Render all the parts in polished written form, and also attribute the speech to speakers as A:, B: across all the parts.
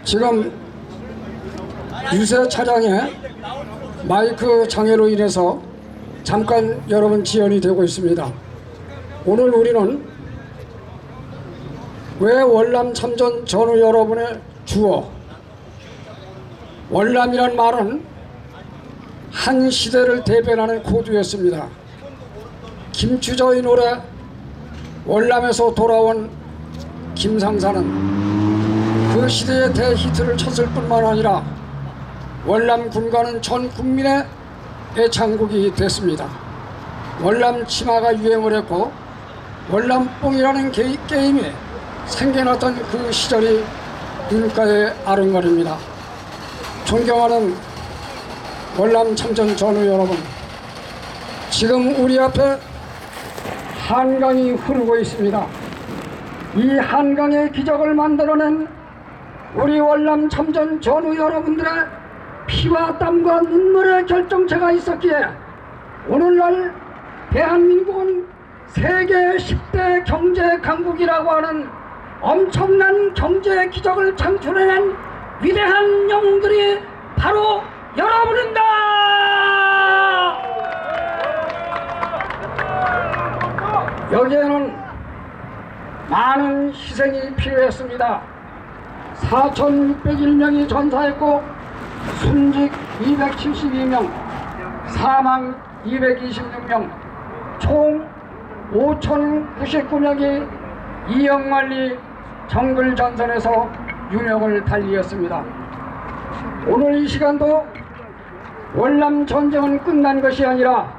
A: 지금 유세 차량에 마이크 장애로 인해서 잠깐 여러분 지연이 되고 있습니다. 오늘 우리는 왜 월남 참전 전후 여러분의 주어, 월남이란 말은 한 시대를 대변하는 코드였습니다. 김추저의 노래 월남에서 돌아온 김상사는 그 시대의 대히트를 쳤을 뿐만 아니라 월남 군가는 전 국민의 애창곡이 됐습니다. 월남 치마가 유행을 했고 월남뽕이라는 게임이 생겨났던 그 시절이 눈가에 아른거립니다. 존경하는 월남 참전 전후 여러분, 지금 우리 앞에 한강이 흐르고 있습니다. 이 한강의 기적을 만들어낸 우리 월남 참전 전후 여러분들의 피와 땀과 눈물의 결정체가 있었기에 오늘날 대한민국은 세계 10대 경제 강국이라고 하는 엄청난 경제 기적을 창출해낸 위대한 영웅들이 바로 여러분입니다. 여기에는 많은 희생이 필요했습니다. 4,601명이 전사했고 순직 272명, 사망 226명, 총 5,099명이 이영만리 정글전선에서 유명을 달리었습니다. 오늘 이 시간도 월남 전쟁은 끝난 것이 아니라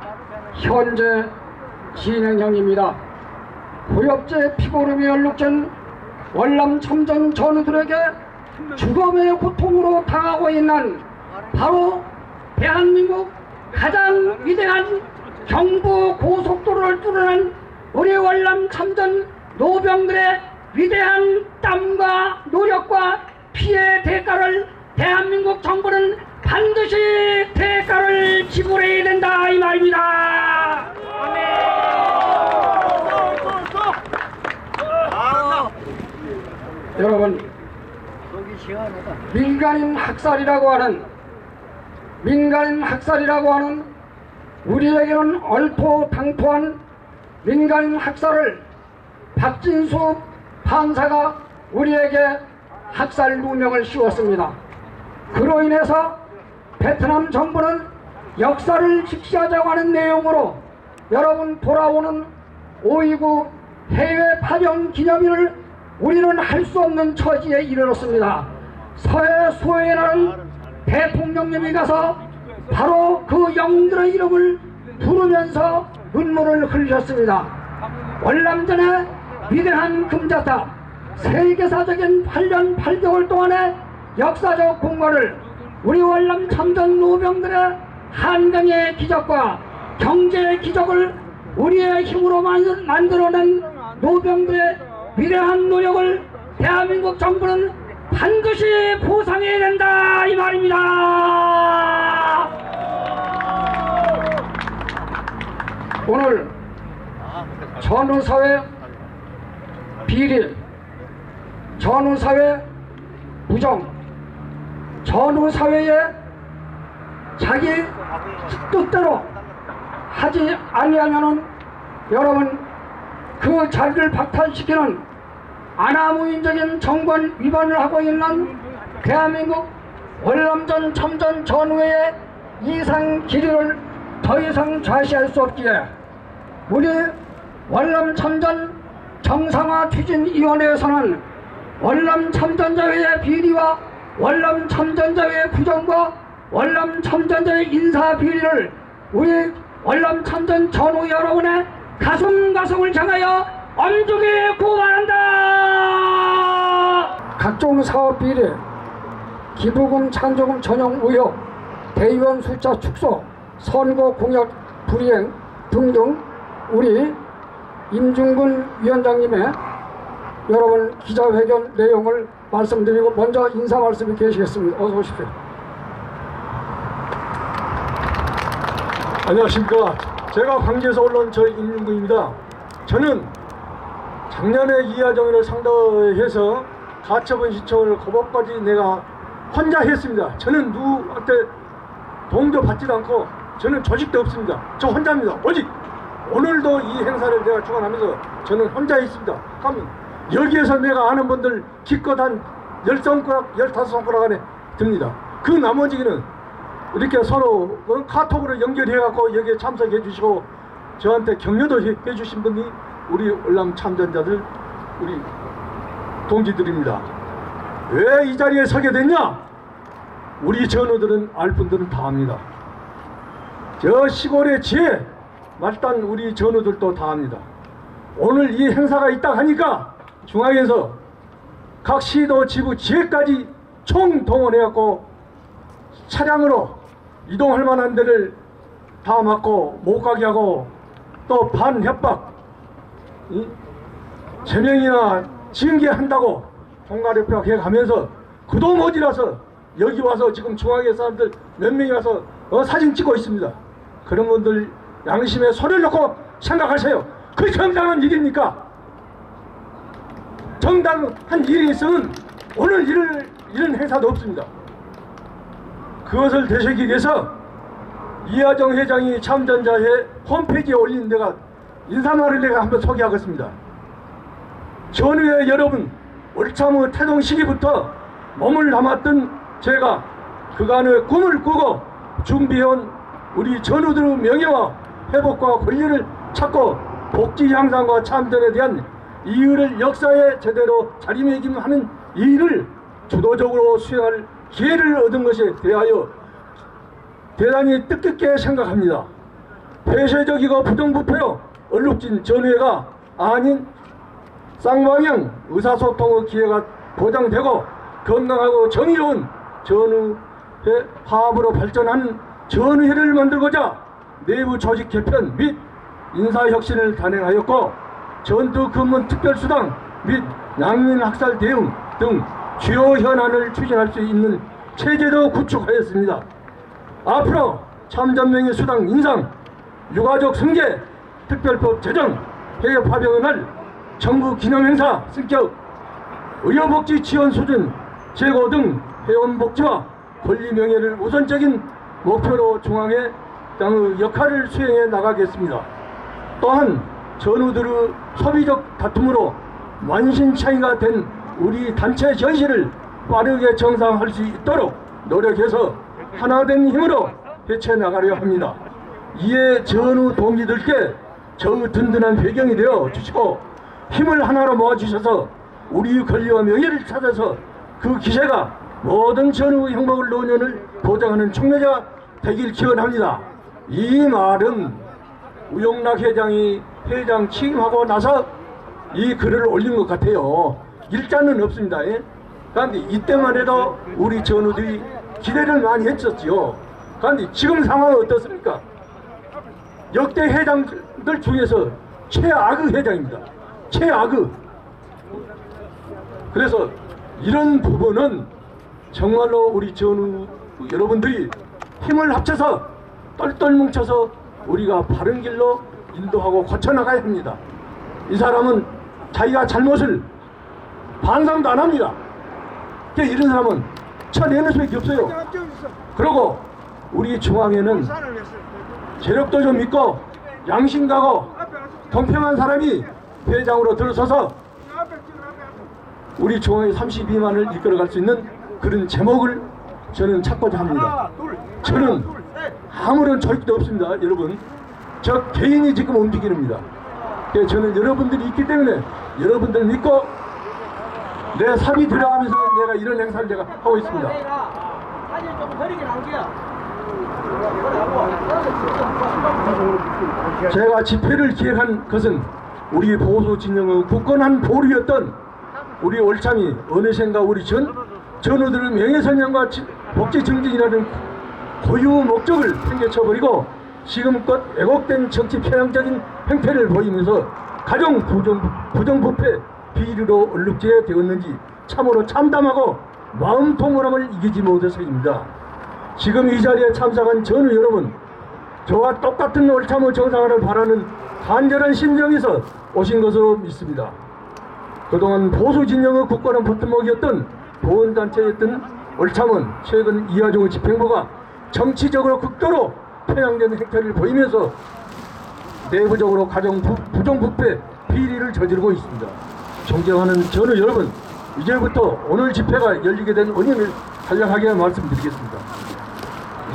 A: 현재 진행형입니다. 고엽제 피고름이 연룩된 월남 참전 전우들에게 죽음의 고통으로 당하고 있는 바로 대한민국 가장 위대한 경부 고속도로를 뚫어낸 우리 월남 참전 노병들의 위대한 땀과 노력과 피의 대가를 대한민국 정부는 반드시 대가를 지불해야 된다 이 말입니다. 여러분, 민간인 학살이라고 하는 우리에게는 얼토당토한 민간인 학살을 박진수 판사가 우리에게 학살 누명을 씌웠습니다. 그로 인해서 베트남 정부는 역사를 직시하자고 하는 내용으로 여러분 돌아오는 5.29 해외 파병 기념일을 우리는 할 수 없는 처지에 이르렀습니다. 서해 소해라는 대통령님이 가서 바로 그 영웅들의 이름을 부르면서 눈물을 흘리셨습니다. 월남전의 위대한 금자탑, 세계사적인 8년 8개월 동안의 역사적 공헌을 우리 월남 참전 노병들의 한강의 기적과 경제의 기적을 우리의 힘으로 만들어낸 노병들의 위대한 노력을 대한민국 정부는 반드시 보상해야 된다 이 말입니다. 오늘 전후사회 비리, 전후사회 부정, 전후사회에 자기 뜻대로 하지 아니하면은 여러분 그 자리를 박탈시키는 아나무인적인 정권 위반을 하고 있는 대한민국 월남전 참전 전후의 이상 기류를 더 이상 좌시할 수 없기에 우리 월남 참전 정상화 추진위원회에서는 월남 참전자회의 비리와 월남 참전자회의 부정과 월남 참전자의 인사 비리를 우리 월남 참전 전후 여러분의 가슴을 향하여 엄중히 고발한다. 각종 사업 비리, 기부금 찬조금 전용 의혹, 대의원 숫자 축소, 선거 공약 불이행 등등 우리 임중근 위원장님의 여러분 기자회견 내용을 말씀드리고 먼저 인사 말씀이 계시겠습니다. 어서 오십시오.
B: 안녕하십니까. 제가 광주에서 올라온 임중근입니다. 저는 작년에 이하정의를 상대해서 가처분 신청을 그것까지 내가 혼자 했습니다. 저는 누구한테 도움도 받지도 않고 저는 조직도 없습니다. 저 혼자입니다. 오직 오늘도 이 행사를 내가 주관하면서 저는 혼자 있습니다. 그럼 여기에서 내가 아는 분들 기껏 한 10손가락, 15손가락 안에 듭니다. 그 나머지는 이렇게 서로 카톡으로 연결해갖고 여기에 참석해 주시고 저한테 격려도 해 주신 분이 우리 월남 참전자들, 우리 동지들입니다. 왜 이 자리에 서게 됐냐? 우리 전우들은 알 분들은 다 압니다. 저 시골의 지혜 말단 우리 전우들도 다 압니다. 오늘 이 행사가 있다 하니까 중앙에서 각 시도 지구 지혜까지 총동원해갖고 차량으로 이동할 만한 데를 다 막고 못 가게 하고 또 반협박 제명이나 징계한다고 통과협박 해가면서 그도 모자라서 여기 와서 지금 중앙에 사람들 몇 명이 와서 사진 찍고 있습니다. 그런 분들 양심에 손을 놓고 생각하세요. 그 정당한 일입니까? 정당한 일이 있으면 오늘 이런 행사도 없습니다. 그것을 되새기기 위해서 이하정 회장이 참전자의 홈페이지에 올린 데가 인사말을 내가 한번 소개하겠습니다. 전후의 여러분, 월참의 태동 시기부터 몸을 담았던 제가 그간의 꿈을 꾸고 준비해온 우리 전우들의 명예와 회복과 권리를 찾고 복지 향상과 참전에 대한 이의를 역사에 제대로 자리매김하는 이 일을 주도적으로 수행할 기회를 얻은 것에 대하여 대단히 뜻깊게 생각합니다. 폐쇄적이고 부정부패로 얼룩진 전회가 아닌 쌍방향 의사소통의 기회가 보장되고 건강하고 정의로운 전후회 화합으로 발전하는 전후회를 만들고자 내부 조직 개편 및 인사혁신을 단행하였고 전투 근무 특별수당 및 난민학살 대응 등 주요 현안을 추진할 수 있는 체제도 구축하였습니다. 앞으로 참전명예 수당 인상, 유가족 승계, 특별법 제정, 해외 파병의 날, 정부 기념행사 승격, 의료복지 지원 수준 제고 등 회원복지와 권리명예를 우선적인 목표로 중앙에 당의 역할을 수행해 나가겠습니다. 또한 전우들의 소비적 다툼으로 만신창이가 된 우리 단체 현실을 빠르게 정상화할 수 있도록 노력해서 하나된 힘으로 헤쳐나가려 합니다. 이에 전우 동지들께 저의 든든한 배경이 되어 주시고 힘을 하나로 모아주셔서 우리 권리와 명예를 찾아서 그 기세가 모든 전후 행복을 노년을 보장하는 촉매자 되길 기원합니다. 이 말은 우영락 회장이 회장 취임하고 나서 이 글을 올린 것 같아요. 일자는 없습니다. 그런데 이때만 해도 우리 전우들이 기대를 많이 했었지요. 그런데 지금 상황은 어떻습니까? 역대 회장들 중에서 최악의 회장입니다. 최악의. 그래서 이런 부분은 정말로 우리 전우 여러분들이 힘을 합쳐서 똘똘 뭉쳐서 우리가 바른 길로 인도하고 고쳐나가야 합니다. 이 사람은 자기가 잘못을 반성도 안 합니다. 이런 사람은 쳐내는 수밖에 없어요. 그리고 우리 중앙에는 재력도 좀 있고 양심가고 공평한 사람이 회장으로 들어서서 우리 중앙의 32만을 이끌어갈 수 있는 그런 제목을 저는 찾고자 합니다. 저는 아무런 조직도 없습니다. 여러분, 저 개인이 지금 움직이는입니다. 저는 여러분들이 있기 때문에 여러분들 믿고 내 삶이 들어가면서 내가 이런 행사를 내가 하고 있습니다.
C: 사진 좀 버리게 나오게요.
B: 제가 집회를 기획한 것은 우리 보수 진영의 굳건한 보루였던 우리 월참이 어느샌가 우리 전우들의 명예선양과 복지 증진이라는 고유 목적을 팽개쳐버리고 지금껏 왜곡된 정치 편향적인 행태를 보이면서 가정 부정부패 비리로 얼룩지게 되었는지 참으로 참담하고 마음 통홀함을 이기지 못해서입니다. 지금 이 자리에 참석한 전우 여러분, 저와 똑같은 월참의 정상화를 바라는 간절한 심정에서 오신 것으로 믿습니다. 그동안 보수 진영의 국가는 버팀목이었던 보훈단체였던 올참은 최근 이하종 집행부가 정치적으로 극도로 편향된 행태를 보이면서 내부적으로 가정 부정부패 비리를 저지르고 있습니다. 존경하는 전우 여러분, 이제부터 오늘 집회가 열리게 된 원인을 간략하게 말씀드리겠습니다.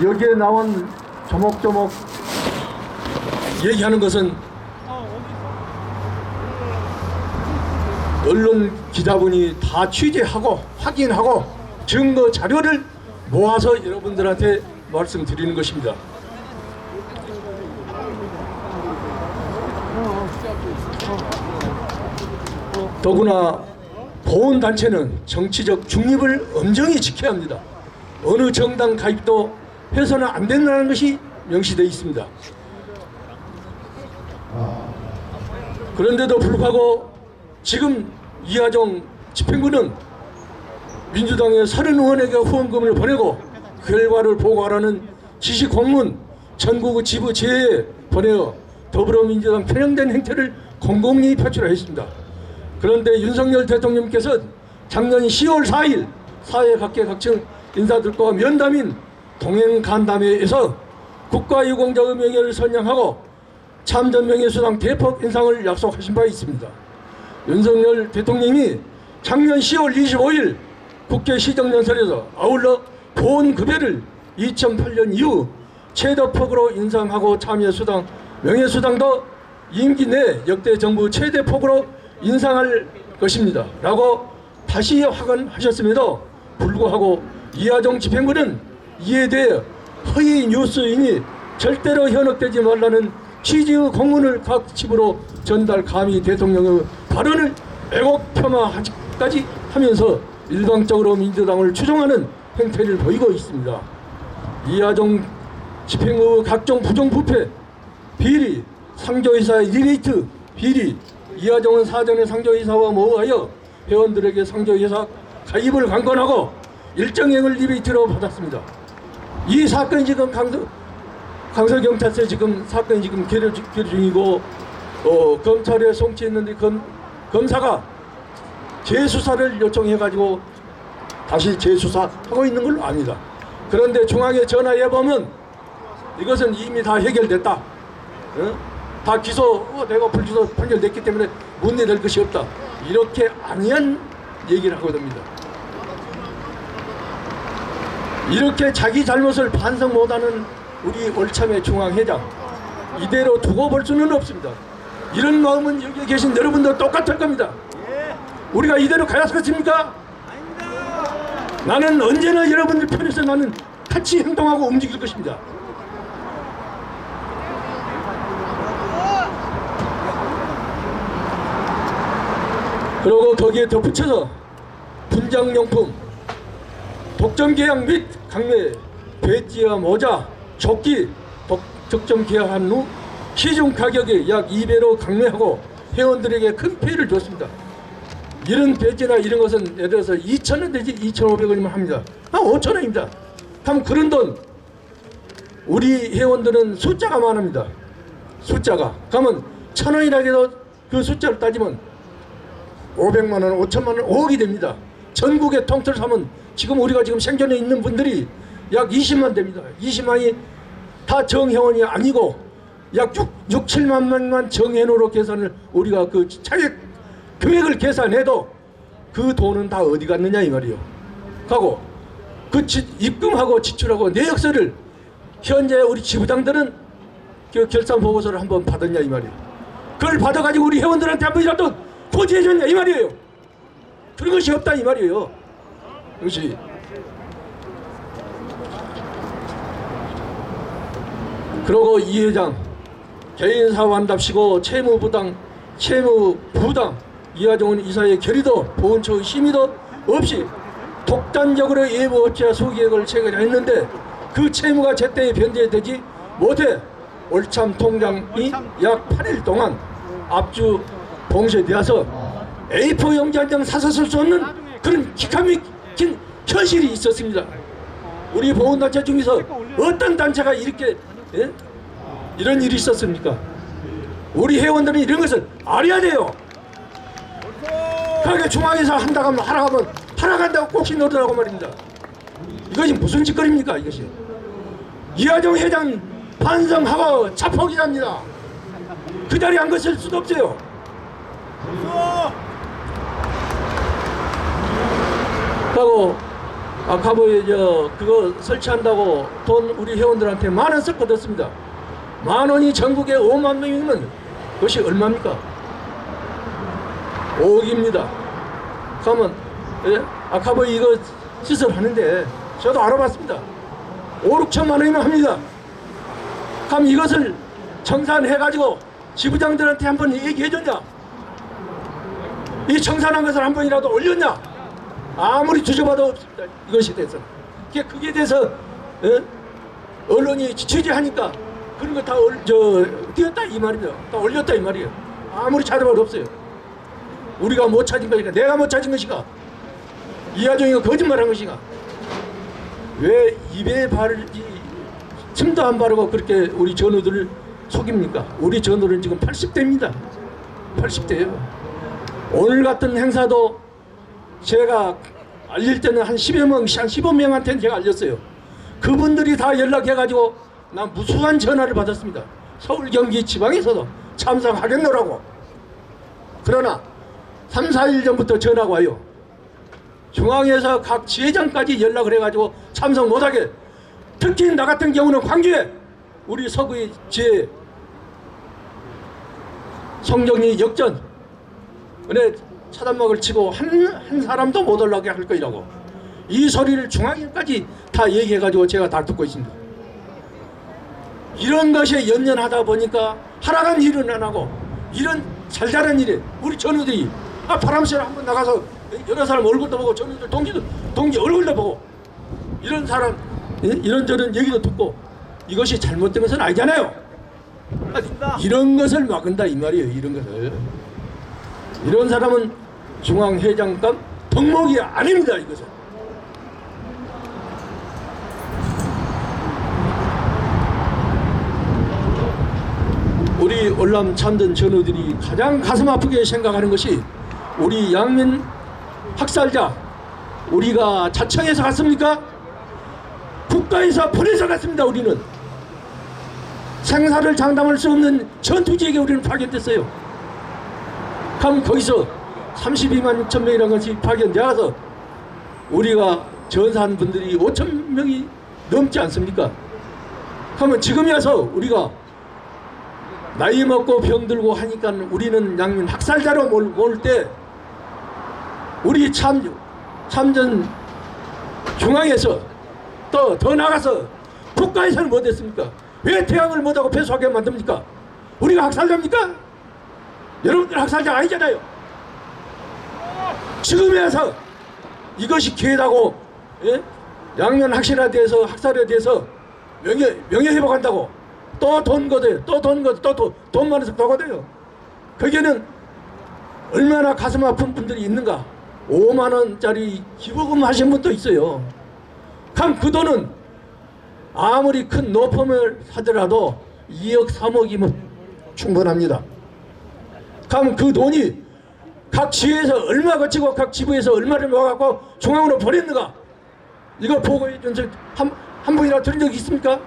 B: 여기에 나온 조목조목 얘기하는 것은 언론 기자분이 다 취재하고 확인하고 증거 자료를 모아서 여러분들한테 말씀드리는 것입니다. 더구나 보훈단체는 정치적 중립을 엄정히 지켜야 합니다. 어느 정당 가입도 해서는 안 된다는 것이 명시되어 있습니다. 그런데도 불구하고 지금 이하종 집행부는 민주당의 30의원에게 후원금을 보내고 결과를 보고하라는 지시 공문 전국 지부 제에 보내어 더불어민주당 편향된 행태를 공공히 표출하였습니다. 그런데 윤석열 대통령께서 작년 10월 4일 사회각계각층 인사들과 면담인 동행간담회에서 국가유공자의 명예를 선양하고 참전명예수당 대폭 인상을 약속하신 바 있습니다. 윤석열 대통령이 작년 10월 25일 국회 시정연설에서 아울러 보훈급여를 2008년 이후 최대폭으로 인상하고 참여수당, 명예수당도 임기 내 역대 정부 최대폭으로 인상할 것입니다 라고 다시 확언하셨음에도 불구하고 이하종 집행부는 이에 대해 허위 뉴스이니 절대로 현혹되지 말라는 취지의 공문을 각 집으로 전달, 감히 대통령의 발언을 왜곡 폄하까지 하면서 일방적으로 민주당을 추종하는 행태를 보이고 있습니다. 이하종 집행의 각종 부정부패, 비리, 상조이사의 리베이트, 비리, 이하종은 사전에 상조이사와 모의하여 회원들에게 상조이사 가입을 강권하고 일정액을 리베이트로 받았습니다. 이 사건이 지금 강서경찰서에 지금 사건이 지금 계류 중이고 검찰에 송치했는데 검사가 재수사를 요청해가지고 다시 재수사하고 있는 걸로 압니다. 그런데 중앙에 전화해 보면 이것은 이미 다 해결됐다. 다 기소, 내가 불기소 판결됐기 때문에 문제될 것이 없다. 이렇게 안이한 얘기를 하거든요. 이렇게 자기 잘못을 반성 못하는 우리 올참의 중앙회장, 이대로 두고 볼 수는 없습니다. 이런 마음은 여기 계신 여러분도 똑같을 겁니다. 우리가 이대로 가야겠습니까? 나는 언제나 여러분들 편에서 나는 같이 행동하고 움직일 것입니다. 그리고 거기에 덧붙여서 분장용품, 독점 계약 및 강매, 배지와 모자, 조끼 적정 계약한 후 시중 가격에 약 2배로 강매하고 회원들에게 큰 피해를 줬습니다. 이런 배지나 이런 것은 예를 들어서 2,000원 되지 2,500원이면 합니다. 5,000원입니다. 그럼 그런 돈 우리 회원들은 숫자가 많습니다. 숫자가 그러면 1,000원이라 해도 그 숫자를 따지면 500만 원, 5천만 원, 5억이 됩니다. 전국에 통틀어서 하면 지금 우리가 지금 생존해 있는 분들이 약 20만 됩니다. 20만이 다 정회원이 아니고 약 6, 7만 명만 정회원으로 계산을 우리가 그 차액 금액을 계산해도 그 돈은 다 어디 갔느냐 이 말이에요. 하고 그 입금하고 지출하고 내역서를 현재 우리 지부장들은 그 결산 보고서를 한번 받았냐 이 말이에요. 그걸 받아가지고 우리 회원들한테 한 번이라도 고지해줬냐 이 말이에요. 그런 것이 없다 이 말이에요. 그것이 그러고 이 회장 개인사업한답시고 채무부당 이하종은 이사의 결의도 보훈처의 심의도 없이 독단적으로 예부업체와 소계획을 체결했는데 그 채무가 제때 변제되지 못해 올참 통장이 약 8일 동안 압주 봉쇄되어서 A4 용지 한 장 사서 쓸 수 없는 그런 기가 막힌 현실이 있었습니다. 우리 보훈단체 중에서 어떤 단체가 이렇게 이런 일이 있었습니까? 우리 회원들은 이런 것을 알아야 돼요. 거기에 중앙에서 한다고 하면 하라 간다고 꼭지 넣으라고 말입니다. 이것이 무슨 짓거리입니까 이것이. 이하정 회장 반성하고 자폭이랍니다. 그 자리에 안 갔을 수도 없어요. 하고 아까 그거 설치한다고 돈 우리 회원들한테 10,000원 썩 걷었습니다. 10,000원이 전국에 5만 명이면 그것이 얼마입니까? 5억입니다. 그러면 아까 이거 시설하는데 저도 알아봤습니다. 5,6천만 원이면 합니다. 그럼 이것을 청산해가지고 지부장들한테 한번 얘기해줬냐? 이 청산한 것을 한 번이라도 올렸냐? 아무리 뒤져봐도 없습니다. 이것에 대해서. 그게 대해서 언론이 취재하니까 그런 거 다 띄었다 이 말입니다. 다 올렸다 이 말이에요. 아무리 찾아봐도 없어요. 우리가 못 찾은 것인가? 내가 못 찾은 것인가? 이하정이가 거짓말한 것인가? 왜 입에 바르지 침도 안 바르고 그렇게 우리 전우들을 속입니까? 우리 전우는 지금 80대입니다. 80대예요. 오늘 같은 행사도 제가 알릴 때는 한 10여 명, 한 15명한테는 제가 알렸어요. 그분들이 다 연락해가지고 난 무수한 전화를 받았습니다. 서울, 경기, 지방에서도 참석하겠노라고. 그러나 3, 4일 전부터 전화가 와요. 중앙에서 각 지회장까지 연락을 해가지고 참석 못하게. 특히 나 같은 경우는 광주에 우리 서구의 지회 성정리 역전 은혜 차단막을 치고 한 사람도 못 올라오게 할 거라고. 이 소리를 중앙에까지 다 얘기해가지고 제가 다 듣고 있습니다. 이런 것에 연연하다 보니까 하라는 일은 안 하고 이런 잘잘한 일에 우리 전우들이 바람쐬러 한번 나가서 여러 사람 얼굴도 보고 전우들 동지 얼굴도 보고 이런 사람 이런저런 얘기도 듣고 이것이 잘못된 것은 아니잖아요. 이런 것을 막은다 이 말이에요. 이런 것을. 이런 사람은 중앙회장감 덕목이 아닙니다. 이것은. 우리 월남 참전 전우들이 가장 가슴 아프게 생각하는 것이 우리 양민 학살자 우리가 자청해서 갔습니까? 국가에서 보내서 갔습니다. 우리는 생사를 장담할 수 없는 전투지에게 우리는 파견됐어요. 그럼 거기서 32만 6천 명이라는 것이 파견되어서 우리가 전사한 분들이 5천 명이 넘지 않습니까? 그러면 지금에 와서 우리가 나이 먹고 병들고 하니까 우리는 양민 학살자로 모을 때 우리 참전 중앙에서 또 더 나가서 국가에서는 못했습니까? 왜 태양을 못하고 패소하게 만듭니까? 우리가 학살자입니까? 여러분들 학살자 아니잖아요. 지금에 와서 이것이 기회라고 양면 학살에 대해서 명예 회복한다고 또 돈 거둬요. 또 돈 많아서 더 거둬요. 거기에는 얼마나 가슴 아픈 분들이 있는가. 5만 원짜리 기부금 하신 분도 있어요. 그럼 그 돈은 아무리 큰 노펌을 하더라도 2억 3억이면 충분합니다. 그럼 그 돈이 각 지회에서 얼마 거치고 각 지부에서 얼마를 모아갖고 중앙으로 보냈는가? 이거 보고해 준 적 한 분이나 들은 적 있습니까?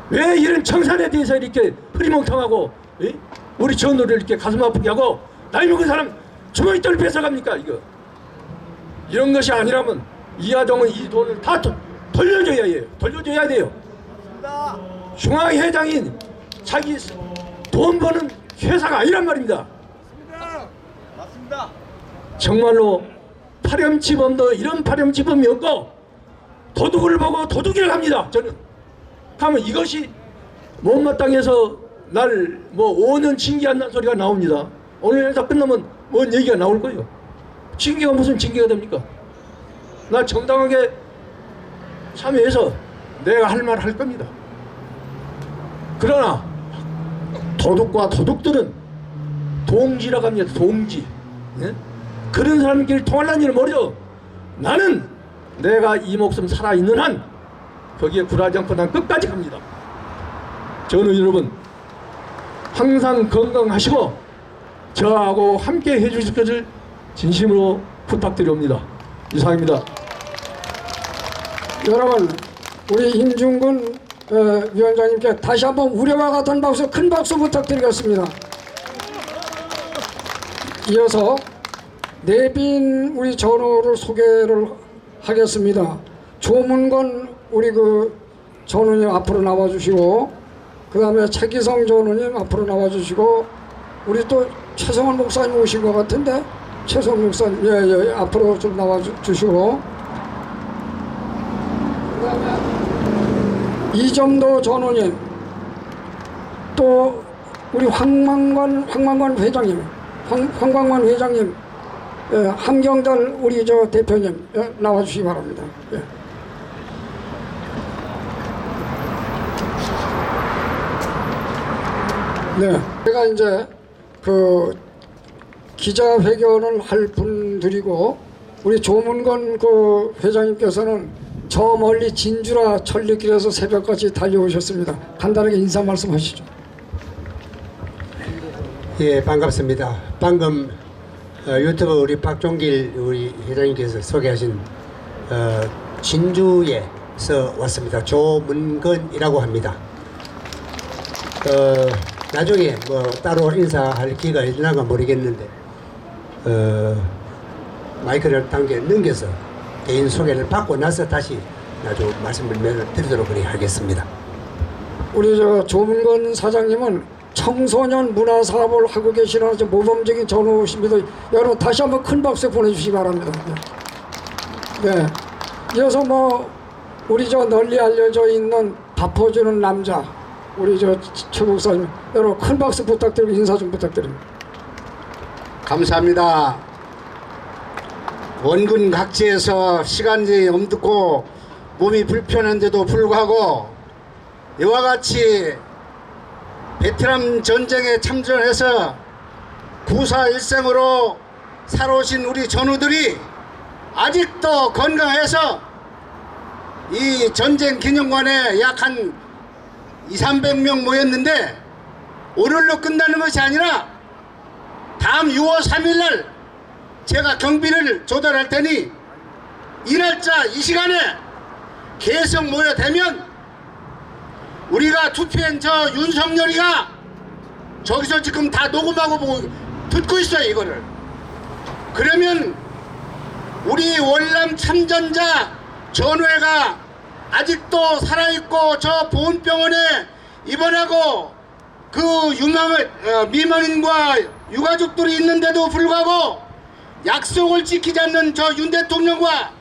B: 왜 이런 청산에 대해서 이렇게 흐리멍텅하고 우리 전우를 이렇게 가슴 아프게 하고 나이 먹은 사람 주머니돈을 뺏어갑니까? 이거 이런 것이 아니라면 이하정은 이 돈을 다 돌려줘야 해요. 돌려줘야 돼요. 중앙회장인 자기 돈 버는 회사가 아니란 말입니다.
C: 맞습니다.
B: 정말로 파렴치범도 이런 파렴치범이 없고 도둑을 보고 도둑이라고 합니다. 저는. 그러면 이것이 못마땅해서 날 뭐 5년 징계한다는 소리가 나옵니다. 오늘 행사 끝나면 뭔 얘기가 나올 거예요. 징계가 무슨 징계가 됩니까? 나 정당하게 참여해서 내가 할 말 할 겁니다. 그러나 도둑과 도둑들은 동지라고 합니다. 동지. 그런 사람끼리 통할라는 일을 모르죠. 나는 내가 이 목숨 살아있는 한 거기에 굴하지 않고 난 끝까지 갑니다. 전우 여러분 항상 건강하시고 저하고 함께 해주실 것을 진심으로 부탁드립니다. 이상입니다.
A: 여러분, 우리 임중근 위원장님께 다시 한번 우려와 같은 박수, 큰 박수 부탁드리겠습니다. 이어서 내빈 우리 전우를 소개를 하겠습니다. 조문건 우리 그 전우님 앞으로 나와주시고, 그 다음에 최기성 전우님 앞으로 나와주시고, 우리 또 최성원 목사님 오신 것 같은데, 최성원 목사님 예, 앞으로 좀 나와주시고, 그 다음에 이점도 전우님, 또 우리 황광관 회장님, 황광관 회장님, 예, 함경달 우리 저 대표님 나와주시기 바랍니다. 예. 네, 제가 이제 그 기자회견을 할 분들이고, 우리 조문건 그 회장님께서는 저 멀리 진주라 천리길에서 새벽까지 달려오셨습니다. 간단하게 인사 말씀하시죠.
D: 예, 반갑습니다. 방금 유튜브 우리 박종길 우리 회장님께서 소개하신 진주에서 왔습니다. 조문건이라고 합니다. 나중에 뭐 따로 인사할 기회가 있나가 모르겠는데 마이크를 넘겨서 개인 소개를 받고 나서 다시 나중 말씀을 드리도록 하겠습니다.
A: 우리 저 조문건 사장님은 청소년 문화 사업을 하고 계시는 아주 모범적인 전우십니다. 여러분 다시 한번 큰 박수 보내주시기 바랍니다. 네. 이어서 뭐 우리 저 널리 알려져 있는 밥퍼주는 남자 우리 저 최 목사님, 여러분 큰 박수 부탁드리고 인사 좀 부탁드립니다.
E: 감사합니다. 원군 각지에서 시간이 엄듣고 몸이 불편한데도 불구하고 이와 같이 베트남 전쟁에 참전해서 구사일생으로 살아오신 우리 전우들이 아직도 건강해서 이 전쟁 기념관에 약 한 200~300명 모였는데 오늘로 끝나는 것이 아니라 다음 6월 3일날 제가 경비를 조달할 테니 이 날짜 이 시간에 계속 모여되면 우리가 투표한 저 윤석열이가 저기서 지금 다 녹음하고 보고 듣고 있어요. 이거를 그러면 우리 월남 참전자 전우회가 아직도 살아있고 저 보훈병원에 입원하고 그 미망인과 유가족들이 있는데도 불구하고 약속을 지키지 않는 저 윤 대통령과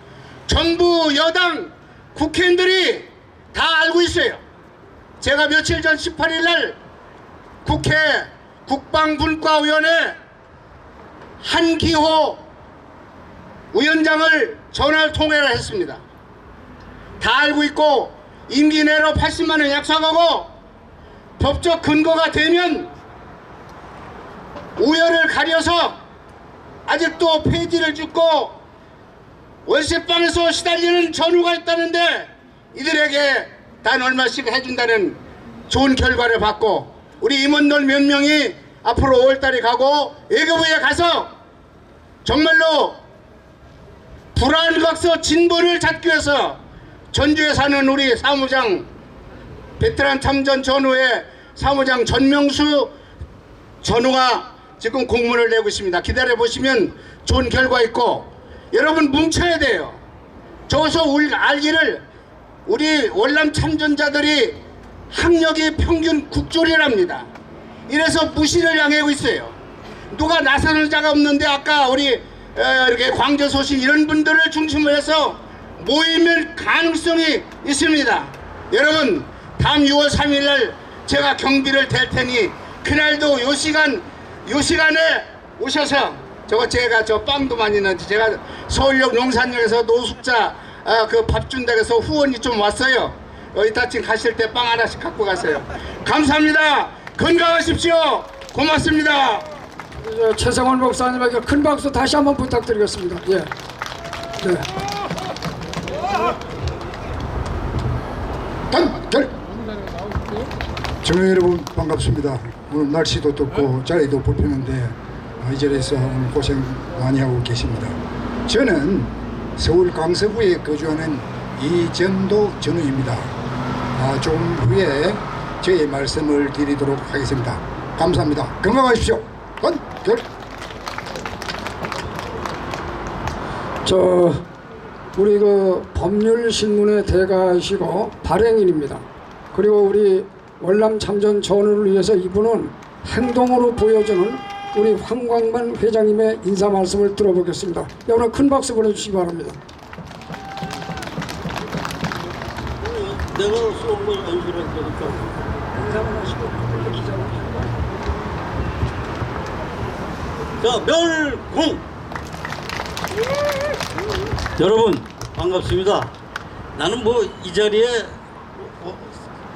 E: 정부 여당 국회의원들이 다 알고 있어요. 제가 며칠 전 18일날 국회 국방분과위원회 한기호 위원장을 전화 통화를 했습니다. 다 알고 있고 임기 내로 80만 원 약속하고 법적 근거가 되면 우열을 가려서 아직도 폐지를 줍고 월세방에서 시달리는 전우가 있다는데 이들에게 단 얼마씩 해준다는 좋은 결과를 받고 우리 임원들 몇 명이 앞으로 5월달에 가고 외교부에 가서 정말로 불안각서 진보를 찾기 위해서 전주에 사는 우리 사무장 베테랑 참전 전우의 사무장 전명수 전우가 지금 공문을 내고 있습니다. 기다려보시면 좋은 결과 있고 여러분 뭉쳐야 돼요. 저기서 알기를 우리 월남 참전자들이 학력이 평균 국졸이랍니다. 이래서 무시를 당하고 있어요. 누가 나서는 자가 없는데 아까 우리 이렇게 광주 소신 이런 분들을 중심으로 해서 모이면 가능성이 있습니다. 여러분 다음 6월 3일날 제가 경비를 댈 테니 그날도 요 시간에 오셔서 제가 저 빵도 많이 넣는데 제가 서울역 용산역에서 노숙자 그 밥 준다고 해서 후원이 좀 왔어요. 이따 지금 가실 때 빵 하나씩 갖고 가세요. 감사합니다. 건강하십시오. 고맙습니다.
A: 최성원 목사님에게 큰 박수 다시 한번 부탁드리겠습니다. 예. 네.
F: 정말 여러분 반갑습니다. 오늘 날씨도 덥고 자리도 불편한데 이 자리에서 고생 많이 하고 계십니다. 저는 서울 강서구에 거주하는 이전도 전우입니다. 조금 후에 저의 말씀을 드리도록 하겠습니다. 감사합니다. 건강하십시오. 건결.
A: 우리 그 법률신문의 대가이시고 발행인입니다. 그리고 우리 월남 참전 전우를 위해서 이분은 행동으로 보여주는 우리 황광만 회장님의 인사 말씀을 들어보겠습니다. 여러분 큰 박수 보내주시기 바랍니다.
G: 내가 쏜 걸 연수를 했으니까
A: 인사만 하시고 기자를.
G: 자, 멸공! 여러분 반갑습니다. 나는 뭐 이 자리에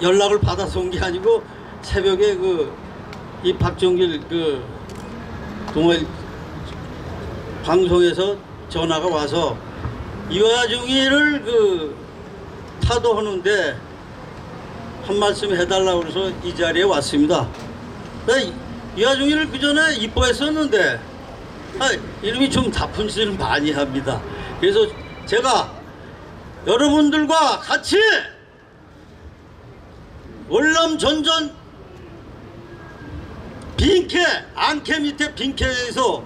G: 연락을 받아서 온 게 아니고 새벽에 이 박정길 동아일 방송에서 전화가 와서 이화중이를 타도하는데 한 말씀 해달라고 그래서 이 자리에 왔습니다. 나 이화중이를 그 전에 이뻐했었는데 이름이 좀 나쁜 짓을 많이 합니다. 그래서 제가 여러분들과 같이 월남 전전 앙캐 밑에 빈캐에서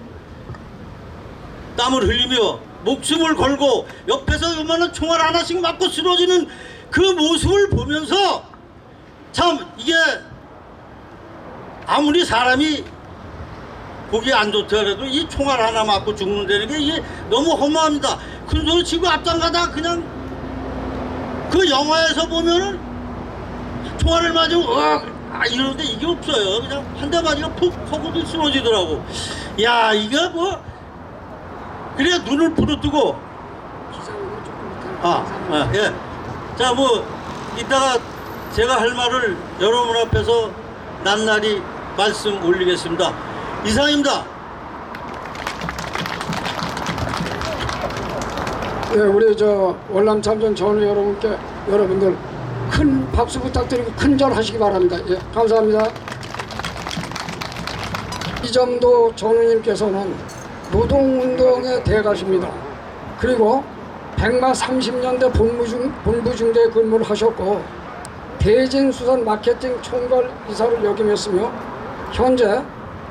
G: 땀을 흘리며 목숨을 걸고 옆에서 요만한 총알 하나씩 맞고 쓰러지는 그 모습을 보면서 참 이게 아무리 사람이 보기 안 좋더라도 이 총알 하나 맞고 죽는다는 게 이게 너무 허무합니다. 큰 소리 치고 앞장가다 그냥 그 영화에서 보면은 총알을 맞으면 이러는데 이게 없어요. 그냥 한 대 맞으면 푹 하고도 쓰러지더라고. 야 이게 뭐 그래야 눈을 부릅뜨고 예. 자 뭐 이따가 제가 할 말을 여러분 앞에서 낱낱이 말씀 올리겠습니다. 이상입니다.
A: 네, 우리 월남 참전 전우 여러분들 큰 박수 부탁드리고 큰절 하시기 바랍니다. 예, 감사합니다. 이정도 전우님께서는 노동운동의 대가십니다. 그리고 백마 30년대 본부중대 근무를 하셨고 대진수산 마케팅 총괄 이사를 역임했으며 현재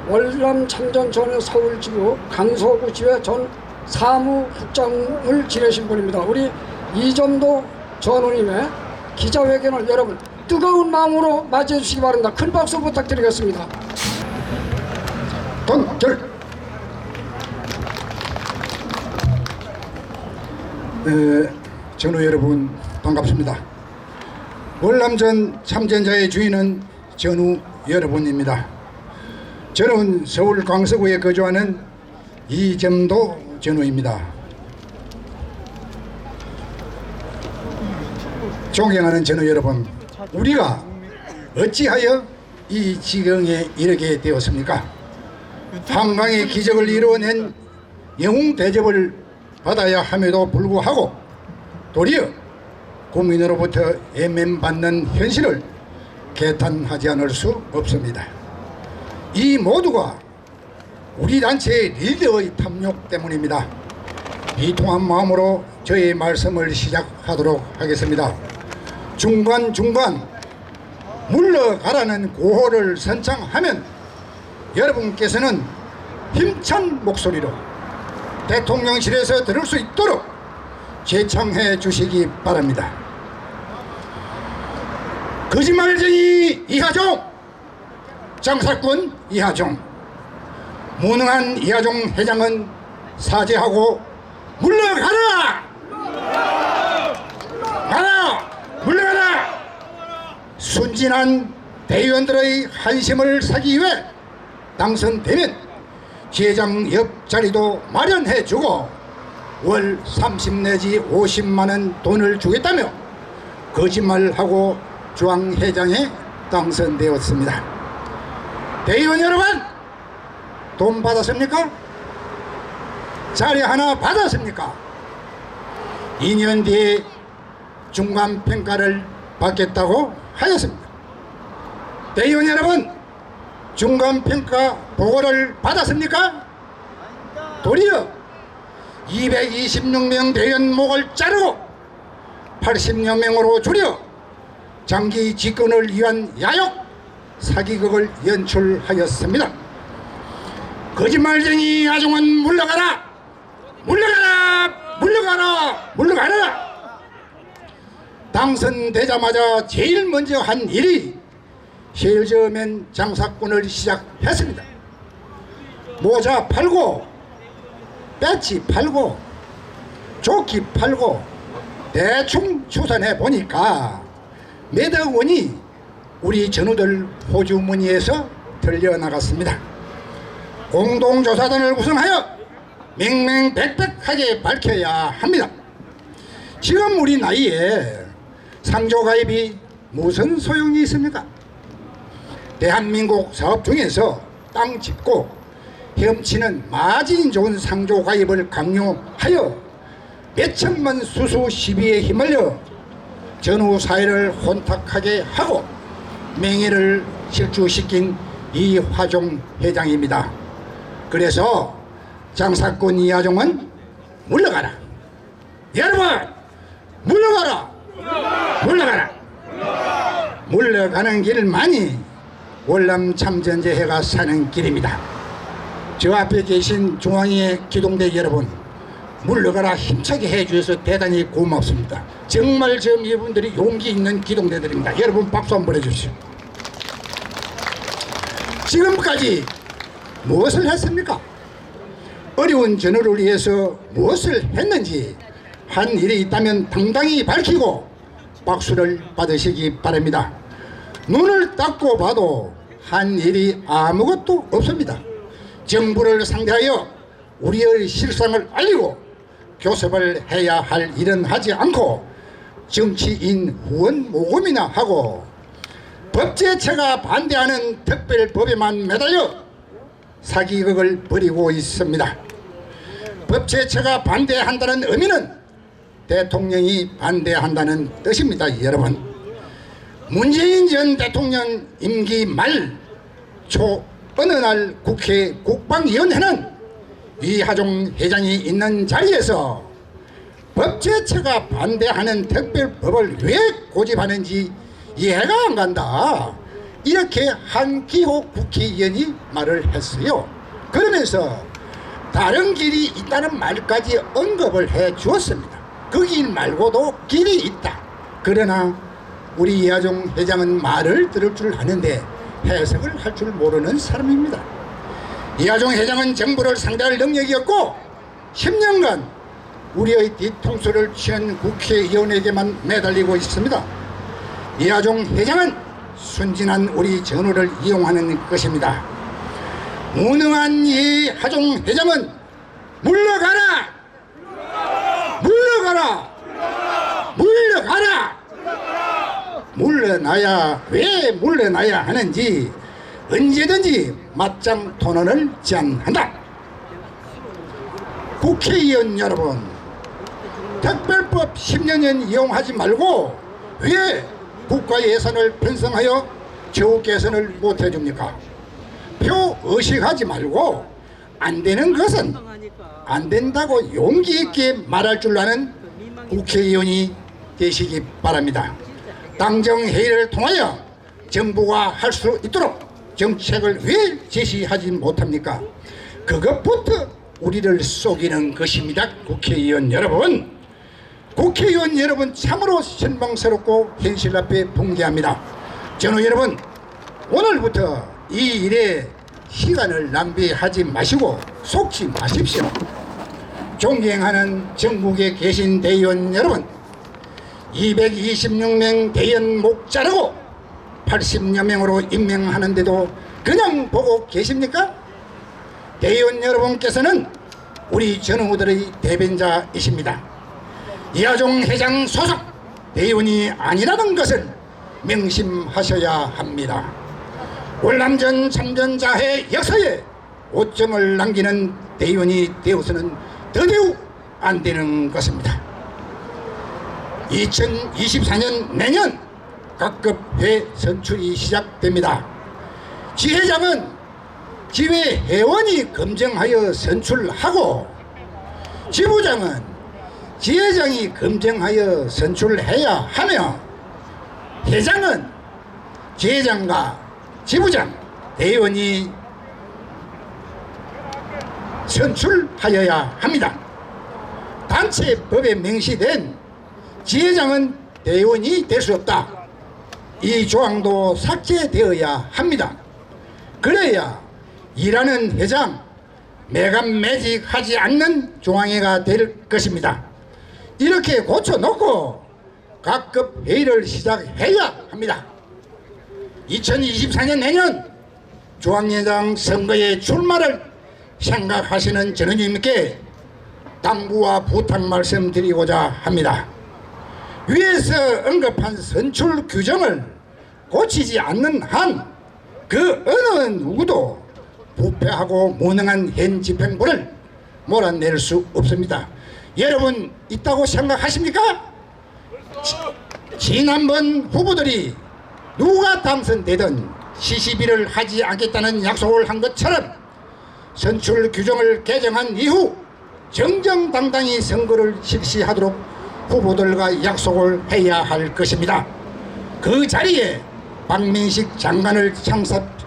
A: 월남 참전 전후 서울지부 강서구 지회 전 사무국장을 지내신 분입니다. 우리 이정도 전우님의 기자회견을 여러분 뜨거운 마음으로 맞이해 주시기 바랍니다. 큰 박수 부탁드리겠습니다.
F: 건결. 전우 여러분 반갑습니다. 월남전 참전자의 주인은 전우 여러분입니다. 저는 서울 강서구에 거주하는 이정도 전우입니다. 존경하는 전우 여러분, 우리가 어찌하여 이 지경에 이르게 되었습니까? 한강의 기적을 이루어낸 영웅 대접을 받아야 함에도 불구하고 도리어 국민으로부터 애면받는 현실을 개탄하지 않을 수 없습니다. 이 모두가 우리 단체의 리더의 탐욕 때문입니다. 비통한 마음으로 저의 말씀을 시작하도록 하겠습니다. 중간중간 물러가라는 구호를 선창하면 여러분께서는 힘찬 목소리로 대통령실에서 들을 수 있도록 제청해 주시기 바랍니다. 거짓말쟁이 이하종, 장사꾼 이하종, 무능한 이하종 회장은 사죄하고 물러가라! 물러가라! 순진한 대의원들의 한심을 사기 위해 당선되면 시장 옆자리도 마련해주고 월 30 내지 50만원 돈을 주겠다며 거짓말하고 중앙회장에 당선되었습니다. 대의원 여러분, 돈 받았습니까? 자리 하나 받았습니까? 2년 뒤에 중간평가를 받겠다고 하였습니다. 대의원 여러분, 중간평가 보고를 받았습니까? 도리어 226명 대원 목을 자르고 80여 명으로 줄여 장기 집권을 위한 야욕 사기극을 연출하였습니다. 거짓말쟁이 야종은 물러가라! 물러가라! 물러가라! 물러가라! 당선되자마자 제일 먼저 한 일이 셰일저맨 장사꾼을 시작했습니다. 모자 팔고 배지 팔고 조끼 팔고 대충 추산해 보니까 몇억 원이 우리 전우들 호주머니에서 들려나갔습니다. 공동조사단을 구성하여 맹맹백백하게 밝혀야 합니다. 지금 우리 나이에 상조 가입이 무슨 소용이 있습니까? 대한민국 사업 중에서 땅 짓고 헤엄치는 마진 좋은 상조 가입을 강요하여 몇천만 수수 시비에 휘말려 전후 사회를 혼탁하게 하고 명예를 실추시킨 이화종 회장입니다. 그래서 장사꾼 이화종은 물러가라. 여러분 물러가라. 물러가라. 물러가는 길만이 월남 참전제회가 사는 길입니다. 저 앞에 계신 중앙의 기동대 여러분, 물러가라 힘차게 해주셔서 대단히 고맙습니다. 정말 저 이분들이 용기 있는 기동대들입니다. 여러분 박수 한번 해주십시오. 지금까지 무엇을 했습니까? 어려운 전우를 위해서 무엇을 했는지 한 일이 있다면 당당히 밝히고 박수를 받으시기 바랍니다. 눈을 닦고 봐도 한 일이 아무것도 없습니다. 정부를 상대하여 우리의 실상을 알리고 교섭을 해야 할 일은 하지 않고 정치인 후원 모금이나 하고 법제처가 반대하는 특별법에만 매달려 사기극을 벌이고 있습니다. 법제처가 반대한다는 의미는 대통령이 반대한다는 뜻입니다. 여러분, 문재인 전 대통령 임기 말 초 어느 날 국회 국방위원회는 이화종 회장이 있는 자리에서 법제처가 반대하는 특별법을 왜 고집하는지 이해가 안 간다, 이렇게 한기호 국회의원이 말을 했어요. 그러면서 다른 길이 있다는 말까지 언급을 해 주었습니다. 그 길 말고도 길이 있다. 그러나 우리 이화종 회장은 말을 들을 줄 아는데 해석을 할 줄 모르는 사람입니다. 이화종 회장은 정부를 상대할 능력이 없고 10년간 우리의 뒤통수를 치는 국회의원에게만 매달리고 있습니다. 이화종 회장은 순진한 우리 전우를 이용하는 것입니다. 무능한 이화종 회장은 물러가라! 물러가라! 물러가라! 물러나야, 왜 물러나야 하는지 언제든지 맞짱 토론을 제안한다. 국회의원 여러분, 특별법 10년은 이용하지 말고 왜 국가 예산을 편성하여 처우 개선을 못 해줍니까? 표 의식하지 말고 안 되는 것은 안 된다고 용기 있게 말할 줄 아는 국회의원이 되시기 바랍니다. 당정회의를 통하여 정부가 할 수 있도록 정책을 왜 제시하지 못합니까? 그것부터 우리를 속이는 것입니다. 국회의원 여러분, 국회의원 여러분 참으로 선망스럽고 현실 앞에 붕괴합니다. 전우 여러분, 오늘부터 이 일에 시간을 낭비하지 마시고 속지 마십시오. 존경하는 전국에 계신 대의원 여러분, 226명 대의원 목 자르고 80여 명으로 임명하는데도 그냥 보고 계십니까? 대의원 여러분께서는 우리 전우들의 대변자이십니다. 이화종 회장 소속 대의원이 아니라는 것을 명심하셔야 합니다. 월남전 참전자회 역사에 오점을 남기는 대의원이 되어서는 더더욱 안 되는 것입니다. 2024년 내년 각급 회 선출이 시작됩니다. 지회장은 지회 회원이 검증하여 선출하고 지부장은 지회장이 검증하여 선출해야 하며 회장은 지회장과 지부장, 대의원이 선출하여야 합니다. 단체법에 명시된 지회장은 대의원이 될 수 없다. 이 조항도 삭제되어야 합니다. 그래야 일하는 회장 매감매직하지 않는 중앙회가 될 것입니다. 이렇게 고쳐놓고 각급 회의를 시작해야 합니다. 2024년 내년 중앙회장 선거에 출마를 생각하시는 전원님께 당부와 부탁 말씀드리고자 합니다. 위에서 언급한 선출 규정을 고치지 않는 한 그 어느 누구도 부패하고 무능한 현 집행부를 몰아낼 수 없습니다. 여러분 있다고 생각하십니까? 지난번 후보들이 누가 당선되든 시시비를 하지 않겠다는 약속을 한 것처럼 선출 규정을 개정한 이후 정정당당히 선거를 실시하도록 후보들과 약속을 해야 할 것입니다. 그 자리에 박민식 장관을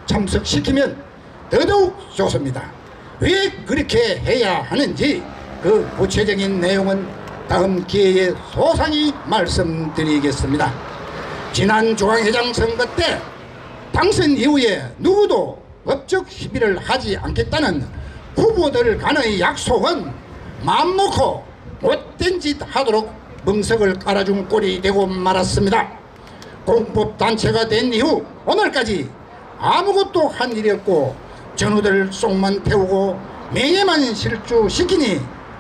F: 참석시키면 더더욱 좋습니다. 왜 그렇게 해야 하는지 그 구체적인 내용은 다음 기회에 소상히 말씀드리겠습니다. 지난 중앙회장 선거 때 당선 이후에 누구도 법적 시비를 하지 않겠다는 후보들 간의 약속은 마음놓고 못된 짓 하도록 멍석을 깔아준 꼴이 되고 말았습니다. 공법단체가 된 이후 오늘까지 아무것도 한 일이 없고 전우들 속만 태우고 명예만 실추시키니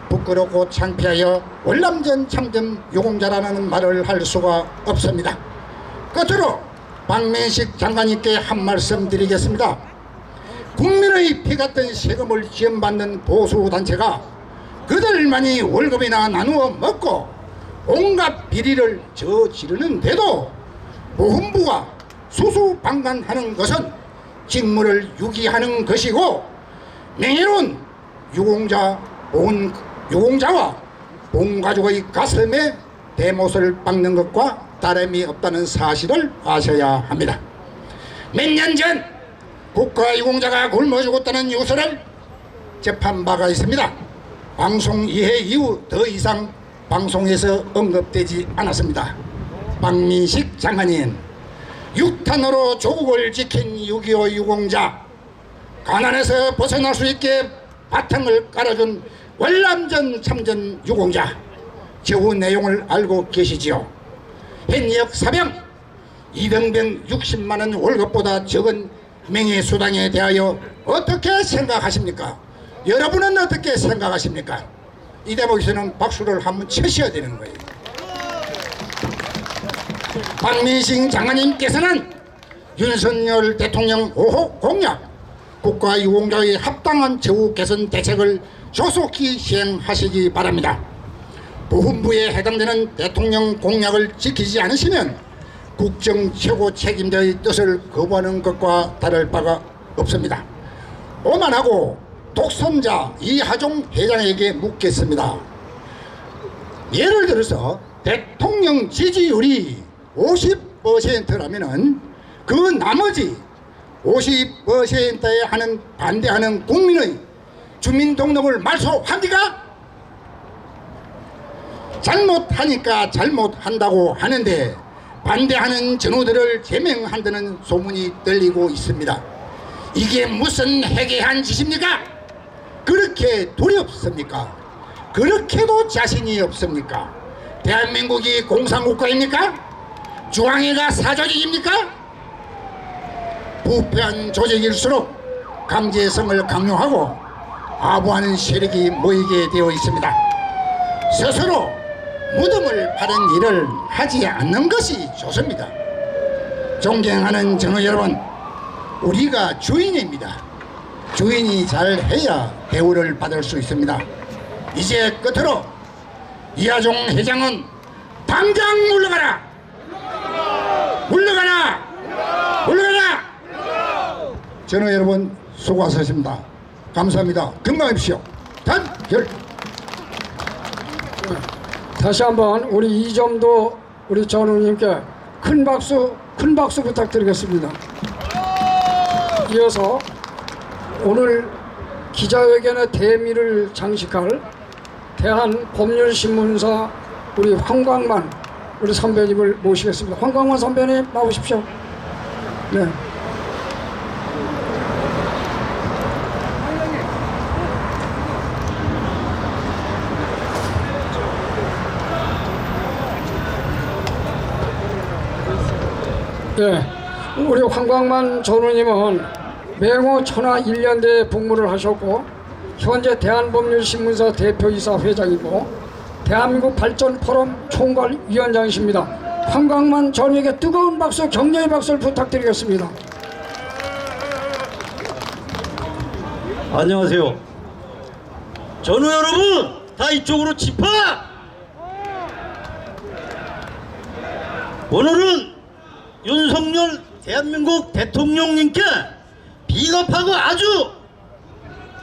F: 부끄럽고 창피하여 월남전 참전 유공자라는 말을 할 수가 없습니다. 끝으로 박민식 장관님께 한 말씀 드리겠습니다. 국민의 피 같은 세금을 지원받는 보수단체가 그들만이 월급이나 나누어 먹고 온갖 비리를 저지르는데도 보훈부가 수수방관하는 것은 직무를 유기하는 것이고 명예로운 유공자와 본가족의 가슴에 대못을 박는 것과 다름이 없다는 사실을 아셔야 합니다. 몇 년 전 국가유공자가 굶어 죽었다는 뉴스를 접한 바가 있습니다. 방송 이해 이후 더 이상 방송에서 언급되지 않았습니다. 박민식 장관님, 육탄으로 조국을 지킨 6.25 유공자, 가난에서 벗어날 수 있게 바탕을 깔아준 월남전 참전 유공자, 제후 내용을 알고 계시지요? 현역 사병 이등병 60만원 월급보다 적은 명예수당에 대하여 어떻게 생각하십니까? 여러분은 어떻게 생각하십니까? 이 대목에서는 박수를 한번 쳐셔야 되는 거예요. 박민식 장관님께서는 윤석열 대통령 5호 공약 국가유공자의 합당한 처우 개선 대책을 조속히 시행하시기 바랍니다. 보훈부에 해당되는 대통령 공약을 지키지 않으시면 국정 최고 책임자의 뜻을 거부하는 것과 다를 바가 없습니다. 오만하고 독선자 이하종 회장에게 묻겠습니다. 예를 들어서 대통령 지지율이 50%라면은 그 나머지 50%에 반대하는 국민의 주민등록을 말소합니까? 잘못하니까 잘못한다고 하는데 반대하는 전우들을 제명한다는 소문이 들리고 있습니다. 이게 무슨 해괴한 짓입니까? 그렇게 두렵습니까? 그렇게도 자신이 없습니까? 대한민국이 공산국가입니까? 중앙회가 사조직입니까? 부패한 조직일수록 강제성을 강요하고 아부하는 세력이 모이게 되어 있습니다. 스스로 무덤을 파는 일을 하지 않는 것이 좋습니다. 존경하는 전우 여러분, 우리가 주인입니다. 주인이 잘해야 대우를 받을 수 있습니다. 이제 끝으로 이하종 회장은 당장 물러가라! 물러가라! 물러가라! 전우 여러분, 수고하셨습니다. 감사합니다. 건강하십시오. 단결.
A: 다시 한번 우리 이점도 우리 전우님께 큰 박수 부탁드리겠습니다. 이어서 오늘 기자회견의 대미를 장식할 대한법률신문사 우리 황광만 우리 선배님을 모시겠습니다. 황광만 선배님 나오십시오. 네. 네, 우리 황광만 전우님은 맹호 천하 1년대 복무를 하셨고 현재 대한법률신문사 대표이사 회장이고 대한민국 발전 포럼 총괄위원장이십니다. 황광만 전우에게 뜨거운 박수, 격려의 박수를 부탁드리겠습니다.
G: 안녕하세요. 전우 여러분, 다 이쪽으로 집합! 오늘은 윤석열 대한민국 대통령님께 비겁하고 아주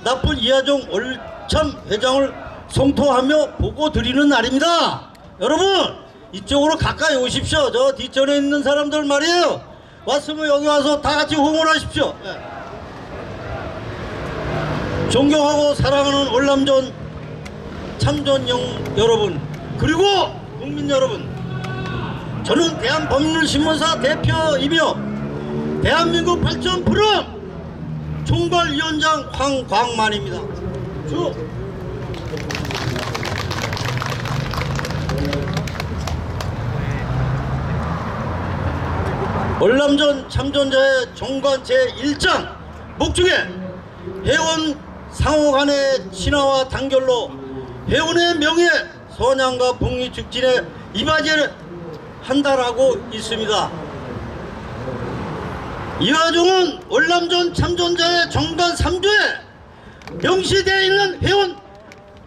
G: 나쁜 이하정 올참 회장을 성토하며 보고 드리는 날입니다. 여러분 이쪽으로 가까이 오십시오. 저 뒷전에 있는 사람들 말이에요. 왔으면 여기 와서 다 같이 호응하십시오. 존경하고 사랑하는 월남전 참전용 여러분, 그리고 국민 여러분, 저는 대한법률신문사 대표이며 대한민국 발전 포럼 총괄위원장 황광만입니다. 월남전 참전자의 정관 제1장 목중에 회원 상호 간의 친화와 단결로 회원의 명예, 선양과 복리 축진에 이바지를 한다라고 있습니다. 이하정은 월남전 참전자의 정관 3조에 명시되어 있는 회원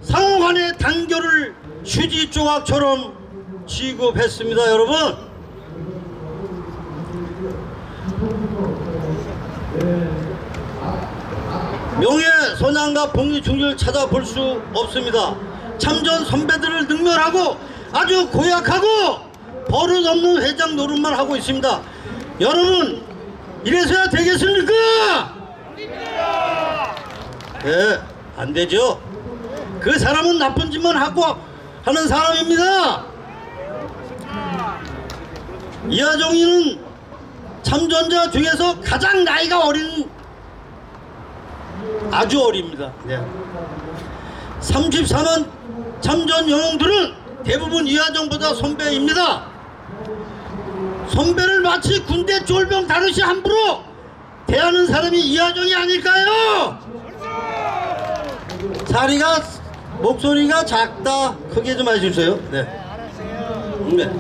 G: 상호 간의 단결을 휴지 조각처럼 취급했습니다. 여러분, 명예, 선양과 복리 중지를 찾아볼 수 없습니다. 참전 선배들을 능멸하고 아주 고약하고 버릇없는 회장 노릇만 하고 있습니다. 여러분, 이래서야 되겠습니까? 네, 안 되죠. 그 사람은 나쁜 짓만 하고 하는 사람입니다. 이하정이는 참전자 중에서 가장 나이가 어린, 아주 어립니다. 네. 34만 참전 영웅들은 대부분 이하정보다 선배입니다. 선배를 마치 군대 쫄병 다루시 함부로 대하는 사람이 이하정이 아닐까요? 목소리가 작다. 크게 좀 해주세요. 네. 네.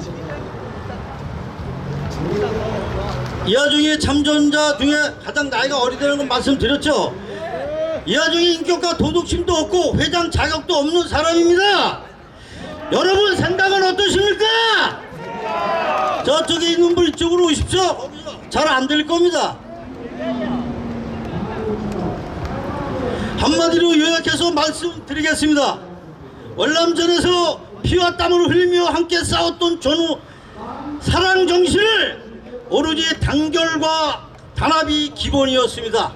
G: 이하정이 참전자 중에 가장 나이가 어리다는 건 말씀드렸죠. 이하정이 인격과 도덕심도 없고 회장 자격도 없는 사람입니다. 여러분 생각은 어떠십니까? 저쪽에 있는 분 이쪽으로 오십시오. 잘 안 들릴 겁니다. 한마디로 요약해서 말씀드리겠습니다. 월남전에서 피와 땀을 흘리며 함께 싸웠던 전후 사랑 정신을 오로지 단결과 단합이 기본이었습니다.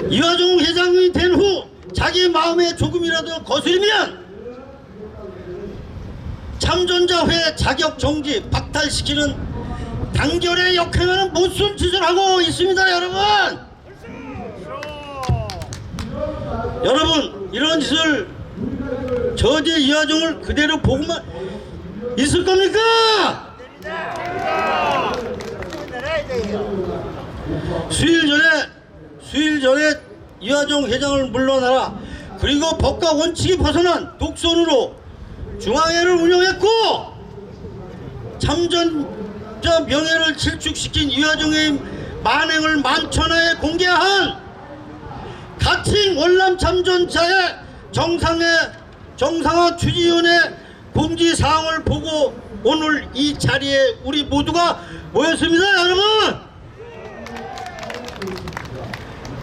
G: 이하정 회장이 된 후 자기 마음에 조금이라도 거슬리면 참전자회 자격 정지 박탈시키는 단결의 역행하는 못순 짓을 하고 있습니다. 여러분 이런 짓을 저제 이하정을 그대로 보고만 있을 겁니까? 수일 전에 이하정 회장을 물러나라, 그리고 법과 원칙이 벗어난 독선으로 중앙회를 운영했고 참전자 명예를 질축시킨 이하정의 만행을 만천하에 공개한 가칭 월남 참전자의 정상화 추진위원회 공지사항을 보고 오늘 이 자리에 우리 모두가 모였습니다. 여러분,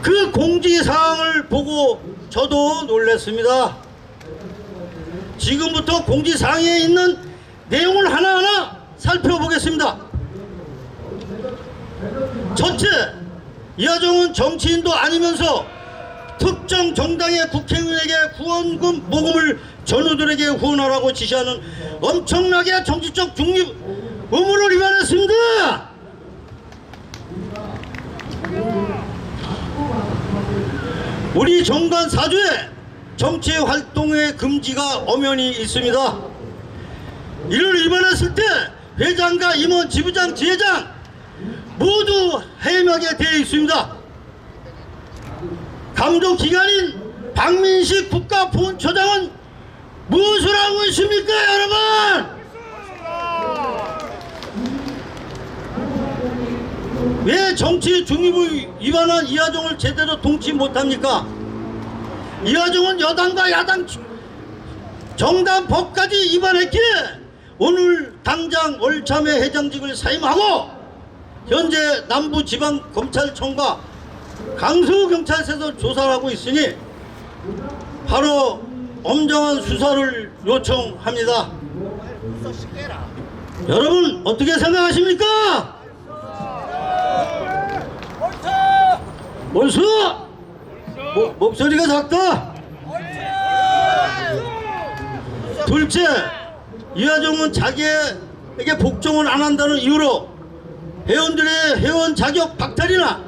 G: 그 공지사항을 보고 저도 놀랐습니다. 지금부터 공지사항에 있는 내용을 하나하나 살펴보겠습니다. 첫째, 이하정은 정치인도 아니면서 특정 정당의 국회의원에게 후원금 모금을 전우들에게 후원하라고 지시하는 엄청나게 정치적 중립 의무를 위반했습니다. 우리 정관 사조에 정치 활동의 금지가 엄연히 있습니다. 이를 위반했을 때 회장과 임원, 지부장, 지회장 모두 해임하게 되어 있습니다. 감독기관인 박민식 국가보훈처장은 무엇을 하고 있습니까, 여러분? 왜 정치 중립을 위반한 이하정을 제대로 통치 못합니까? 이하정은 여당과 야당 정당 법까지 위반했기에 오늘 당장 월참회 회장직을 사임하고 현재 남부지방검찰청과 강서경찰서에서 조사를 하고 있으니 바로 엄정한 수사를 요청합니다. 여러분 어떻게 생각하십니까? 원수! 목소리가 작다. 둘째, 이하정은 자기에게 복종을 안 한다는 이유로 회원들의 회원 자격 박탈이나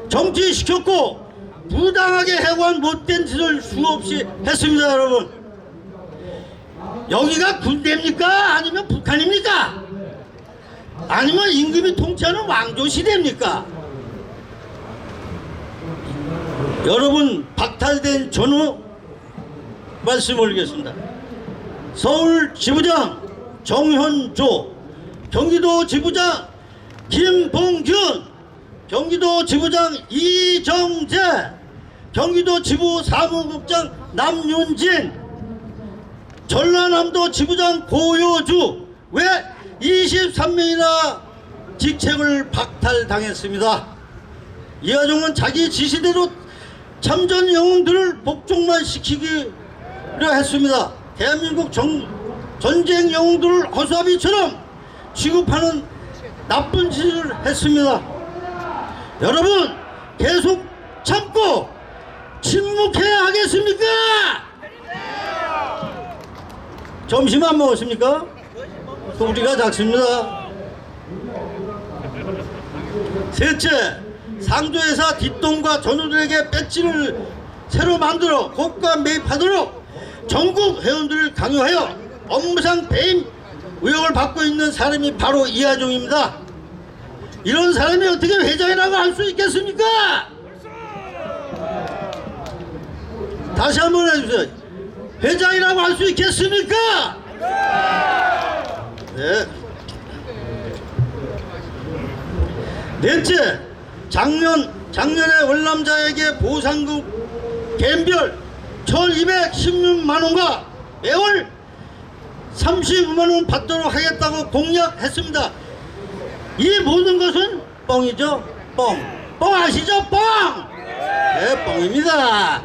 G: 정지시켰고 부당하게 해고한 못된 짓을 수없이 했습니다. 여러분, 여기가 군대입니까? 아니면 북한입니까? 아니면 임금이 통치하는 왕조시대입니까? 여러분, 박탈된 전후 말씀 올리겠습니다. 서울 지부장 정현조, 경기도 지부장 김봉균, 경기도 지부장 이정재, 경기도 지부 사무국장 남윤진, 전라남도 지부장 고효주 왜 23명이나 직책을 박탈당했습니다. 이하정은 자기 지시대로 참전 영웅들을 복종만 시키기로 했습니다. 대한민국 전쟁 영웅들을 허수아비처럼 취급하는 나쁜 짓을 했습니다. 여러분, 계속 참고 침묵해야 하겠습니까? 점심 안 먹었습니까? 소리가 작습니다. 셋째, 상조회사 뒷돈과 전우들에게 배지를 새로 만들어 고가 매입하도록 전국 회원들을 강요하여 업무상 배임 의혹을 받고 있는 사람이 바로 이하정입니다. 이런 사람이 어떻게 회장이라고 할 수 있겠습니까? 다시 한번 해주세요. 회장이라고 할 수 있겠습니까? 네. 넷째, 작년에 월남자에게 보상금 개별 1216만원과 매월 35만원 받도록 하겠다고 공약했습니다. 이 모든 것은 뻥이죠. 뻥 아시죠? 뻥! 네, 뻥입니다.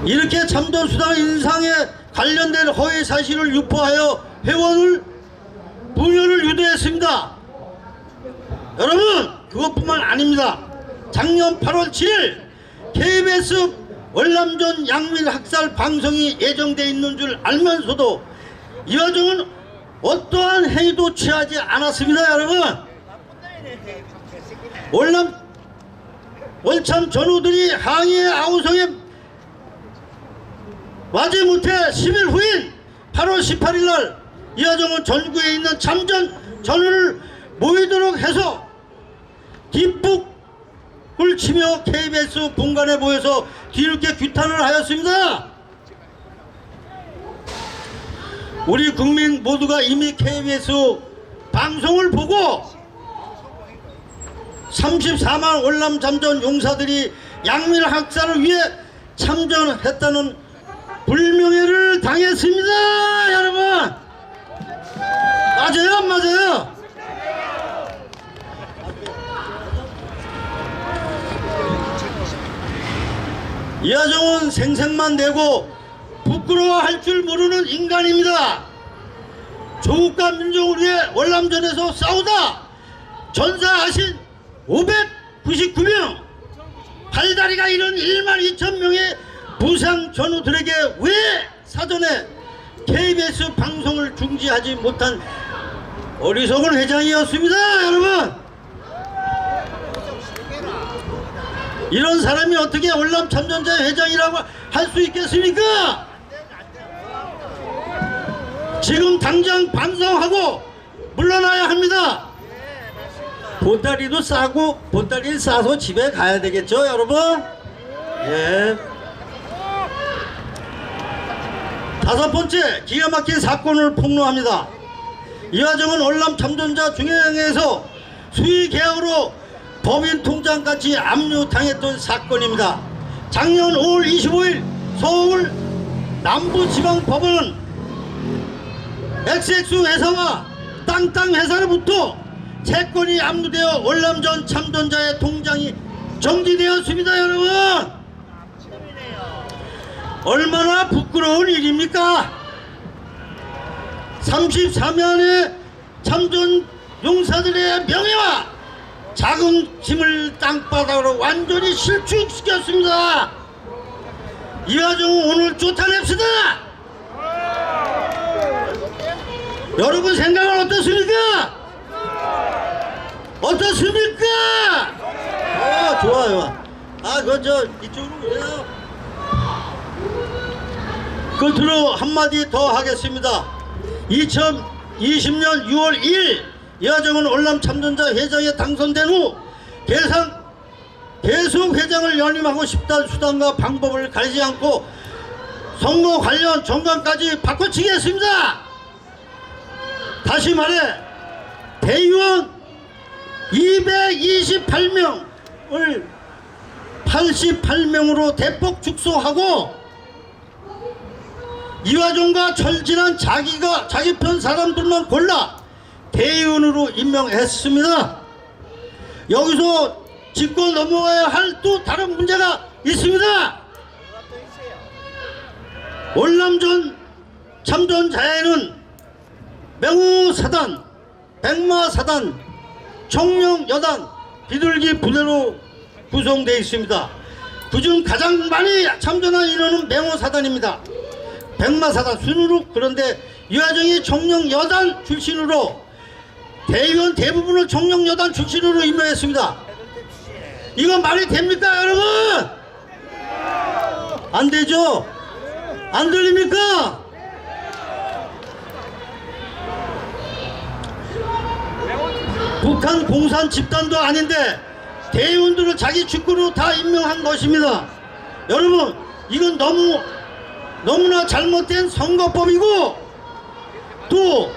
G: 이렇게 참전수당 인상에 관련된 허위 사실을 유포하여 회원을 분열을 유도했습니다. 여러분, 그것뿐만 아닙니다. 작년 8월 7일 KBS 월남전 양민 학살 방송이 예정되어 있는 줄 알면서도 이하정은 어떠한 행위도 취하지 않았습니다. 여러분, 월참 전우들이 항의의 아우성에 마지못해 10일 후인 8월 18일 날 이하정은 전국에 있는 참전 전우를 모이도록 해서 뒷북을 치며 KBS 본관에 모여서 뒤늦게 규탄을 하였습니다. 우리 국민 모두가 이미 KBS 방송을 보고 34만 월남 참전 용사들이 양민 학살을 위해 참전했다는 불명예를 당했습니다. 여러분, 맞아요 안 맞아요? 이하정은 생색만 내고 부끄러워할 줄 모르는 인간입니다. 조국과 민족을 위해 월남전에서 싸우다 전사하신 599명, 팔다리가 잃은 1만 2천 명의 부상 전우들에게 왜 사전에 KBS 방송을 중지하지 못한 어리석은 회장이었습니다. 여러분, 이런 사람이 어떻게 월남 참전자 회장이라고 할 수 있겠습니까? 지금 당장 반성하고 물러나야 합니다. 보따리도 싸고 보따리를 싸서 집에 가야 되겠죠, 여러분? 예. 다섯 번째, 기가 막힌 사건을 폭로합니다. 이하정은 월남 참전자 중앙회에서 수의 계약으로 법인 통장까지 압류당했던 사건입니다. 작년 5월 25일 서울 남부지방법원은 XX 회사와 땅땅 회사로부터 채권이 압류되어 월남전 참전자의 통장이 정지되었습니다. 여러분, 얼마나 부끄러운 일입니까? 34만의 참전 용사들의 명예와 자긍심을 땅바닥으로 완전히 실축시켰습니다. 이하정은 오늘 쫓아냅시다. 여러분 생각은 어떻습니까? 어떻습니까? 좋아요. 이쪽으로 오세요. 끝으로 한마디 더 하겠습니다. 2020년 6월 2일 이하정은 월남 참전자 회장에 당선된 후 계속 회장을 연임하고 싶다는 수단과 방법을 가리지 않고 선거 관련 정관까지 바꿔치기했습니다. 다시 말해 대의원 228명을 88명으로 대폭 축소하고 이화정과 철진한 자기 편 사람들만 골라 대의원으로 임명했습니다. 여기서 짚고 넘어가야 할 또 다른 문제가 있습니다. 월남전 참전자에는 맹우사단, 백마사단, 청룡여단, 비둘기 부대로 구성되어 있습니다. 그중 가장 많이 참전한 인원은 맹우사단입니다. 백마사단 순으로. 그런데 이하정이 청룡여단 출신으로 대의원 대부분을 청룡여단 출신으로 임명했습니다. 이건 말이 됩니까, 여러분? 안 되죠? 안 들립니까? 북한 공산 집단도 아닌데 대의원들을 자기 직구로 다 임명한 것입니다. 여러분, 이건 너무나 잘못된 선거법이고 또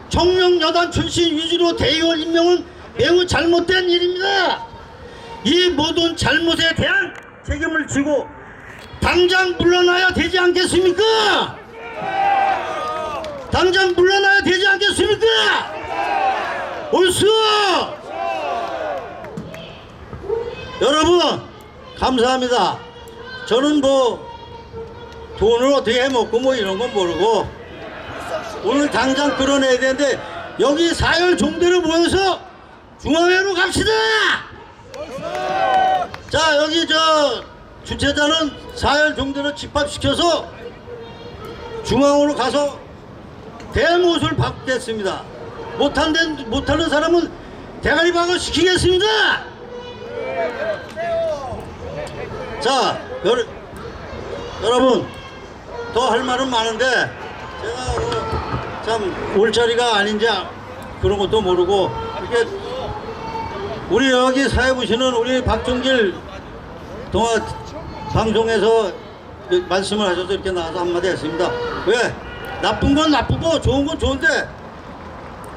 G: 청룡여단 출신 위주로 대의원 임명은 매우 잘못된 일입니다. 이 모든 잘못에 대한 책임을 지고 당장 물러나야 되지 않겠습니까? 당장 물러나야 되지 않겠습니까? 옳소! 여러분, 감사합니다. 저는 돈을 어떻게 해먹고 이런 건 모르고 오늘 당장 끌어내야 되는데 여기 사열 종대로 모여서 중앙회로 갑시다. 자, 여기 주최자는 사열 종대로 집합시켜서 중앙으로 가서 대못을 받겠습니다. 못하는 사람은 대가리 박을 시키겠습니다. 자, 여러분, 더 할 말은 많은데 제가 참 올 자리가 아닌지 그런 것도 모르고 이렇게 우리 여기 사회 보시는 우리 박종길 동아 방송에서 말씀을 하셔서 이렇게 나와서 한마디 했습니다. 왜? 나쁜 건 나쁘고 좋은 건 좋은데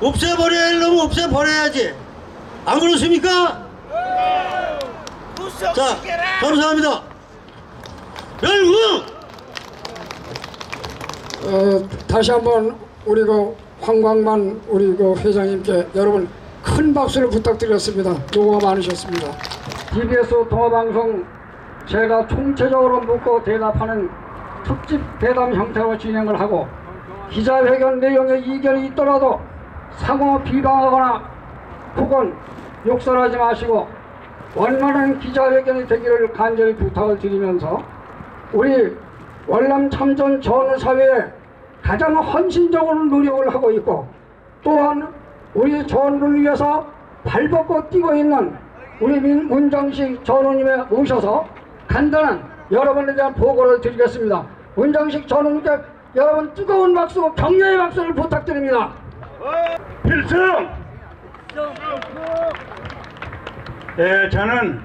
G: 없애버려야 할 놈은 없애버려야지. 안 그렇습니까? 자, 감사합니다. 열궁!
A: 다시 한번 우리 황광만 우리 회장님께 여러분 큰 박수를 부탁드렸습니다. 노고가 많으셨습니다. TBS 동아방송 제가 총체적으로 묻고 대답하는 특집 대담 형태로 진행을 하고 기자회견 내용에 이견이 있더라도 상호 비방하거나 혹은 욕설하지 마시고 원만한 기자회견이 되기를 간절히 부탁을 드리면서 우리 월남 참전 전우사회에 가장 헌신적으로 노력을 하고 있고 또한 우리 전우를 위해서 발벗고 뛰고 있는 우리 문장식 전우님에 모셔서 간단한 여러분에 대한 보고를 드리겠습니다. 문장식 전우님께 여러분 뜨거운 박수, 격려의 박수를 부탁드립니다.
H: 필승! 저는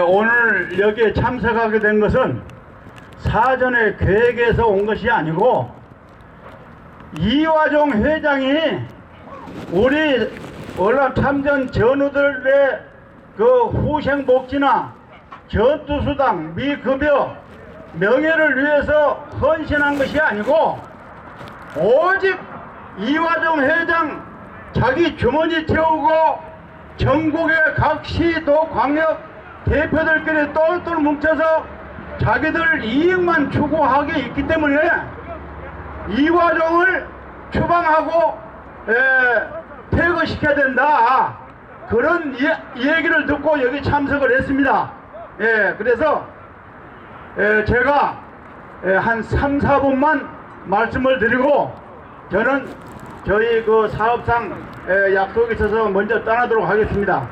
H: 오늘 여기에 참석하게 된 것은 사전에 계획해서 온 것이 아니고 이화종 회장이 우리 월남 참전 전우들의 그 후생복지나 전투수당, 미급여, 명예를 위해서 헌신한 것이 아니고 오직 이화종 회장 자기 주머니 채우고 전국의 각 시도 광역 대표들끼리 똘똘 뭉쳐서 자기들 이익만 추구하게 있기 때문에 이화종을 추방하고 퇴거시켜야 된다, 그런 얘기를 듣고 여기 참석을 했습니다. 그래서 제가 한 3, 4분만 말씀을 드리고 저는 저희 그 사업상 약속이 있어서 먼저 떠나도록 하겠습니다.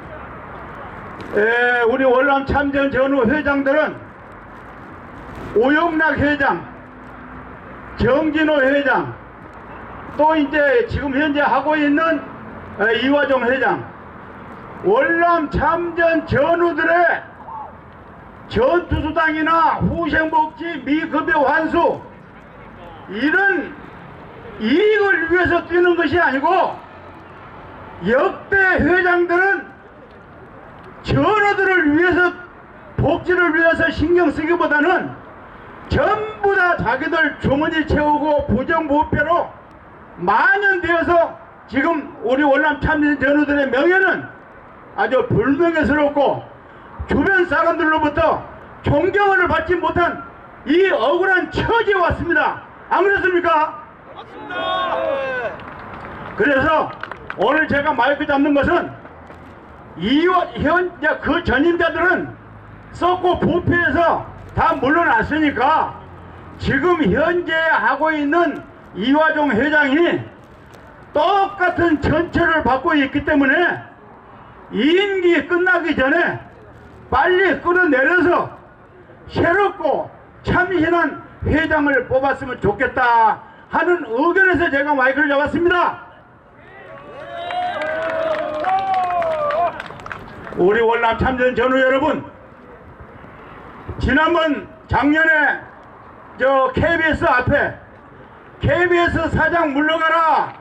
H: 우리 월남 참전 전후 회장들은 오영락 회장, 정진호 회장, 또 이제 지금 현재 하고 있는 이화종 회장, 월남 참전 전우들의 전투수당이나 후생복지, 미급여 환수 이런 이익을 위해서 뛰는 것이 아니고 역대 회장들은 전우들을 위해서, 복지를 위해서 신경 쓰기보다는 전부 다 자기들 주머니 채우고 부정부패로 만연되어서 지금 우리 월남 참전 전우들의 명예는 아주 불명예스럽고 주변 사람들로부터 존경을 받지 못한 이 억울한 처지에 왔습니다. 안 그렇습니까? 맞습니다. 그래서 오늘 제가 마이크 잡는 것은 현재 그 전임자들은 썩고 부패해서 다 물러났으니까 지금 현재 하고 있는 이화종 회장이 똑같은 전철을 받고 있기 때문에 임기 끝나기 전에 빨리 끌어내려서 새롭고 참신한 회장을 뽑았으면 좋겠다 하는 의견에서 제가 마이크를 잡았습니다. 우리 월남 참전 전후 여러분, 지난번 작년에 저 KBS 앞에 KBS 사장 물러가라,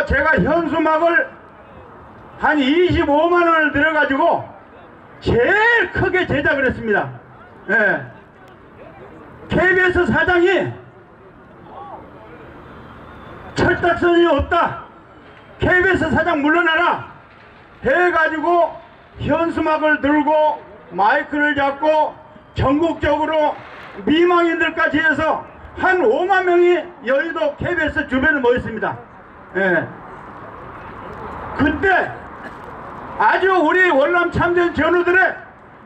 H: 제가 현수막을 한 25만 원을 들여가지고 제일 크게 제작을 했습니다. KBS 사장이 철딱선이 없다, KBS 사장 물러나라 해가지고 현수막을 들고 마이크를 잡고 전국적으로 미망인들까지 해서 한 5만 명이 여의도 KBS 주변에 모였습니다. 그때 아주 우리 월남 참전 전우들의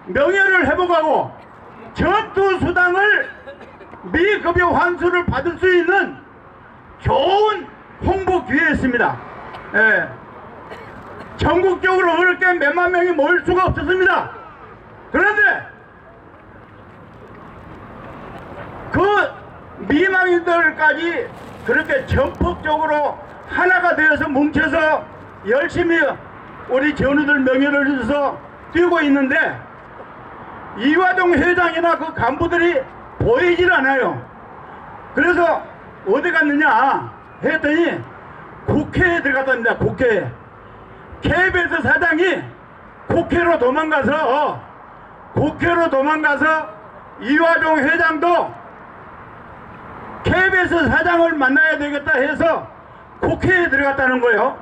H: 명예를 회복하고 전투수당을 미급여 환수를 받을 수 있는 좋은 홍보 기회였습니다. 전국적으로 그렇게 몇만 명이 모일 수가 없었습니다. 그런데 그 미망인들까지 그렇게 전폭적으로 하나가 되어서 뭉쳐서 열심히 우리 전우들 명예를 위해서 뛰고 있는데 이화종 회장이나 그 간부들이 보이질 않아요. 그래서 어디 갔느냐 했더니 국회에 들어갔답니다. 국회에. KBS 사장이 국회로 도망가서 이화종 회장도 KBS 사장을 만나야 되겠다 해서 국회에 들어갔다는 거예요.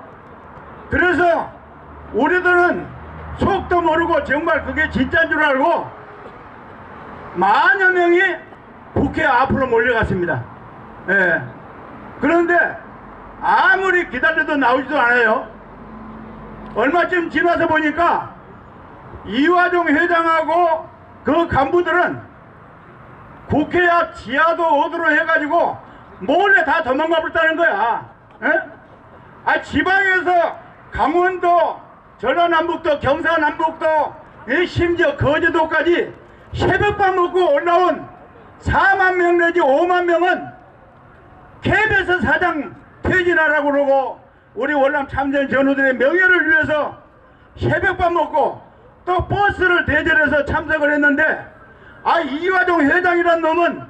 H: 그래서 우리들은 속도 모르고 정말 그게 진짜인 줄 알고 만여 명이 국회 앞으로 몰려갔습니다. 예. 그런데 아무리 기다려도 나오지도 않아요. 얼마쯤 지나서 보니까 이화정 회장하고 그 간부들은 국회 앞 지하도 어두로 해가지고 몰래 다 도망가 버렸다는 거야. 예? 지방에서 강원도, 전라남북도, 경상남북도, 심지어 거제도까지 새벽밥 먹고 올라온 4만 명 내지 5만 명은 KBS 사장 퇴진하라고 그러고 우리 월남 참전 전우들의 명예를 위해서 새벽밥 먹고 또 버스를 대절해서 참석을 했는데 이화정 회장이란 놈은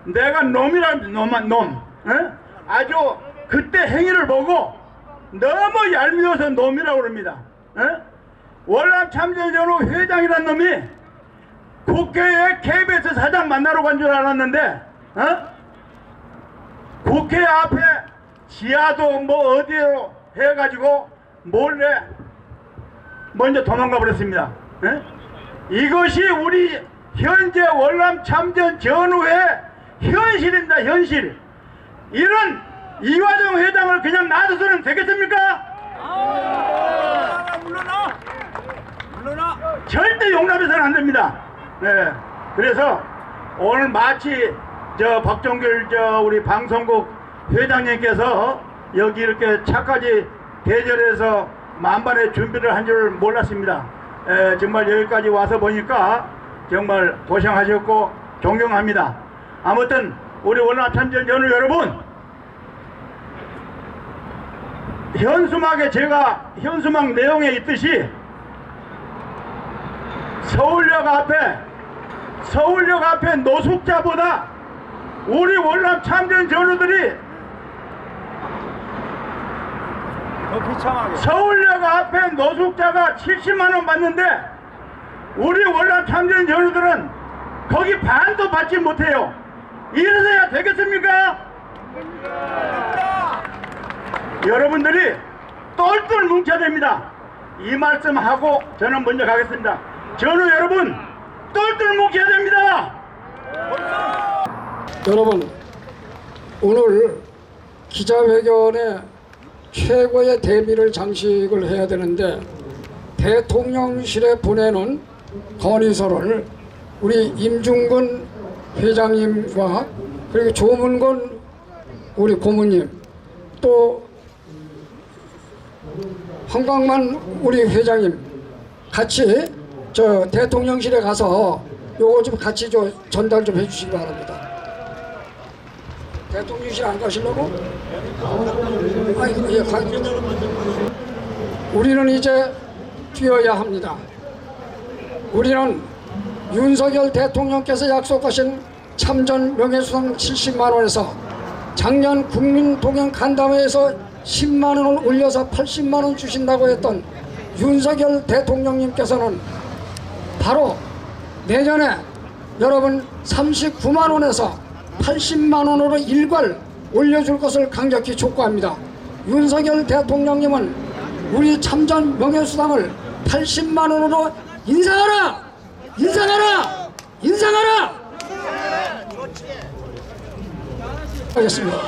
H: 내가 놈이란 놈 아주 그때 행위를 보고 너무 얄미워서 놈이라고 그럽니다. 월남 참전 전우 회장이란 놈이 국회에 KBS 사장 만나러 간 줄 알았는데 국회 앞에 지하도 뭐 어디로 해가지고 몰래 먼저 도망가 버렸습니다. 이것이 우리 현재 월남 참전 전후의 현실입니다. 현실. 이런 이화정 회장을 그냥 놔둬서는 되겠습니까? 물러나! 절대 용납해서는 안 됩니다. 네. 그래서 오늘 마치 박종길 우리 방송국 회장님께서 여기 이렇게 차까지 대절해서 만반의 준비를 한 줄 몰랐습니다. 정말 여기까지 와서 보니까 정말 고생하셨고 존경합니다. 아무튼 우리 월남 참전 전후 여러분, 현수막에 제가 현수막 내용에 있듯이 서울역 앞에 노숙자보다 우리 월남 참전 전우들이 서울역 앞에 노숙자가 70만원 받는데 우리 월남 참전 전우들은 거기 반도 받지 못해요. 이래서야 되겠습니까? 여러분들이 똘똘 뭉쳐야 됩니다. 이 말씀하고 저는 먼저 가겠습니다. 전우 여러분, 똘똘 뭉쳐야 됩니다.
A: 여러분, 오늘 기자회견에 최고의 대미를 장식을 해야 되는데 대통령실에 보내는 건의서를 우리 임중근 회장님과 그리고 조문건 우리 고문님 또 황광만 우리 회장님 같이 대통령실에 가서 요거 좀 같이 전달 좀 해주시기 바랍니다. 대통령실 안 가시려고? 예, 우리는 이제 뛰어야 합니다. 우리는 윤석열 대통령께서 약속하신 참전 명예수당 70만원에서 작년 국민동행 간담회에서 10만원을 올려서 80만원 주신다고 했던 윤석열 대통령님께서는 바로 내년에 여러분 39만원에서 80만원으로 일괄 올려줄 것을 강력히 촉구합니다. 윤석열 대통령님은 우리 참전 명예수당을 80만원으로 인상하라! 인상하라! 인상하라! 하겠습니다.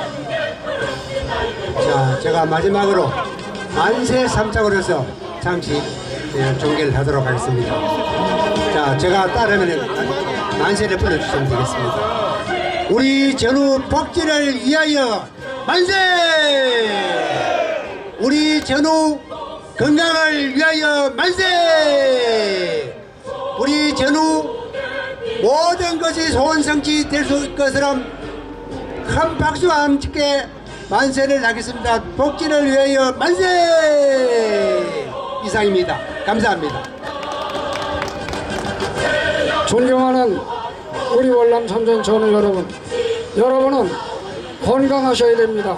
D: 자, 제가 마지막으로 만세 삼창으로서 잠시 종결을 하도록 하겠습니다. 자, 제가 따르면 만세를 불러주시면 되겠습니다. 우리 전후 복지를 위하여 만세! 우리 전후 건강을 위하여 만세! 우리 전후 모든 것이 소원성취 될 수 있을 것처럼 큰 박수와 함께 만세를 하겠습니다. 복지를 위하여 만세! 이상입니다. 감사합니다.
A: 존경하는 우리 월남 참전 전우 여러분, 여러분은 건강하셔야 됩니다.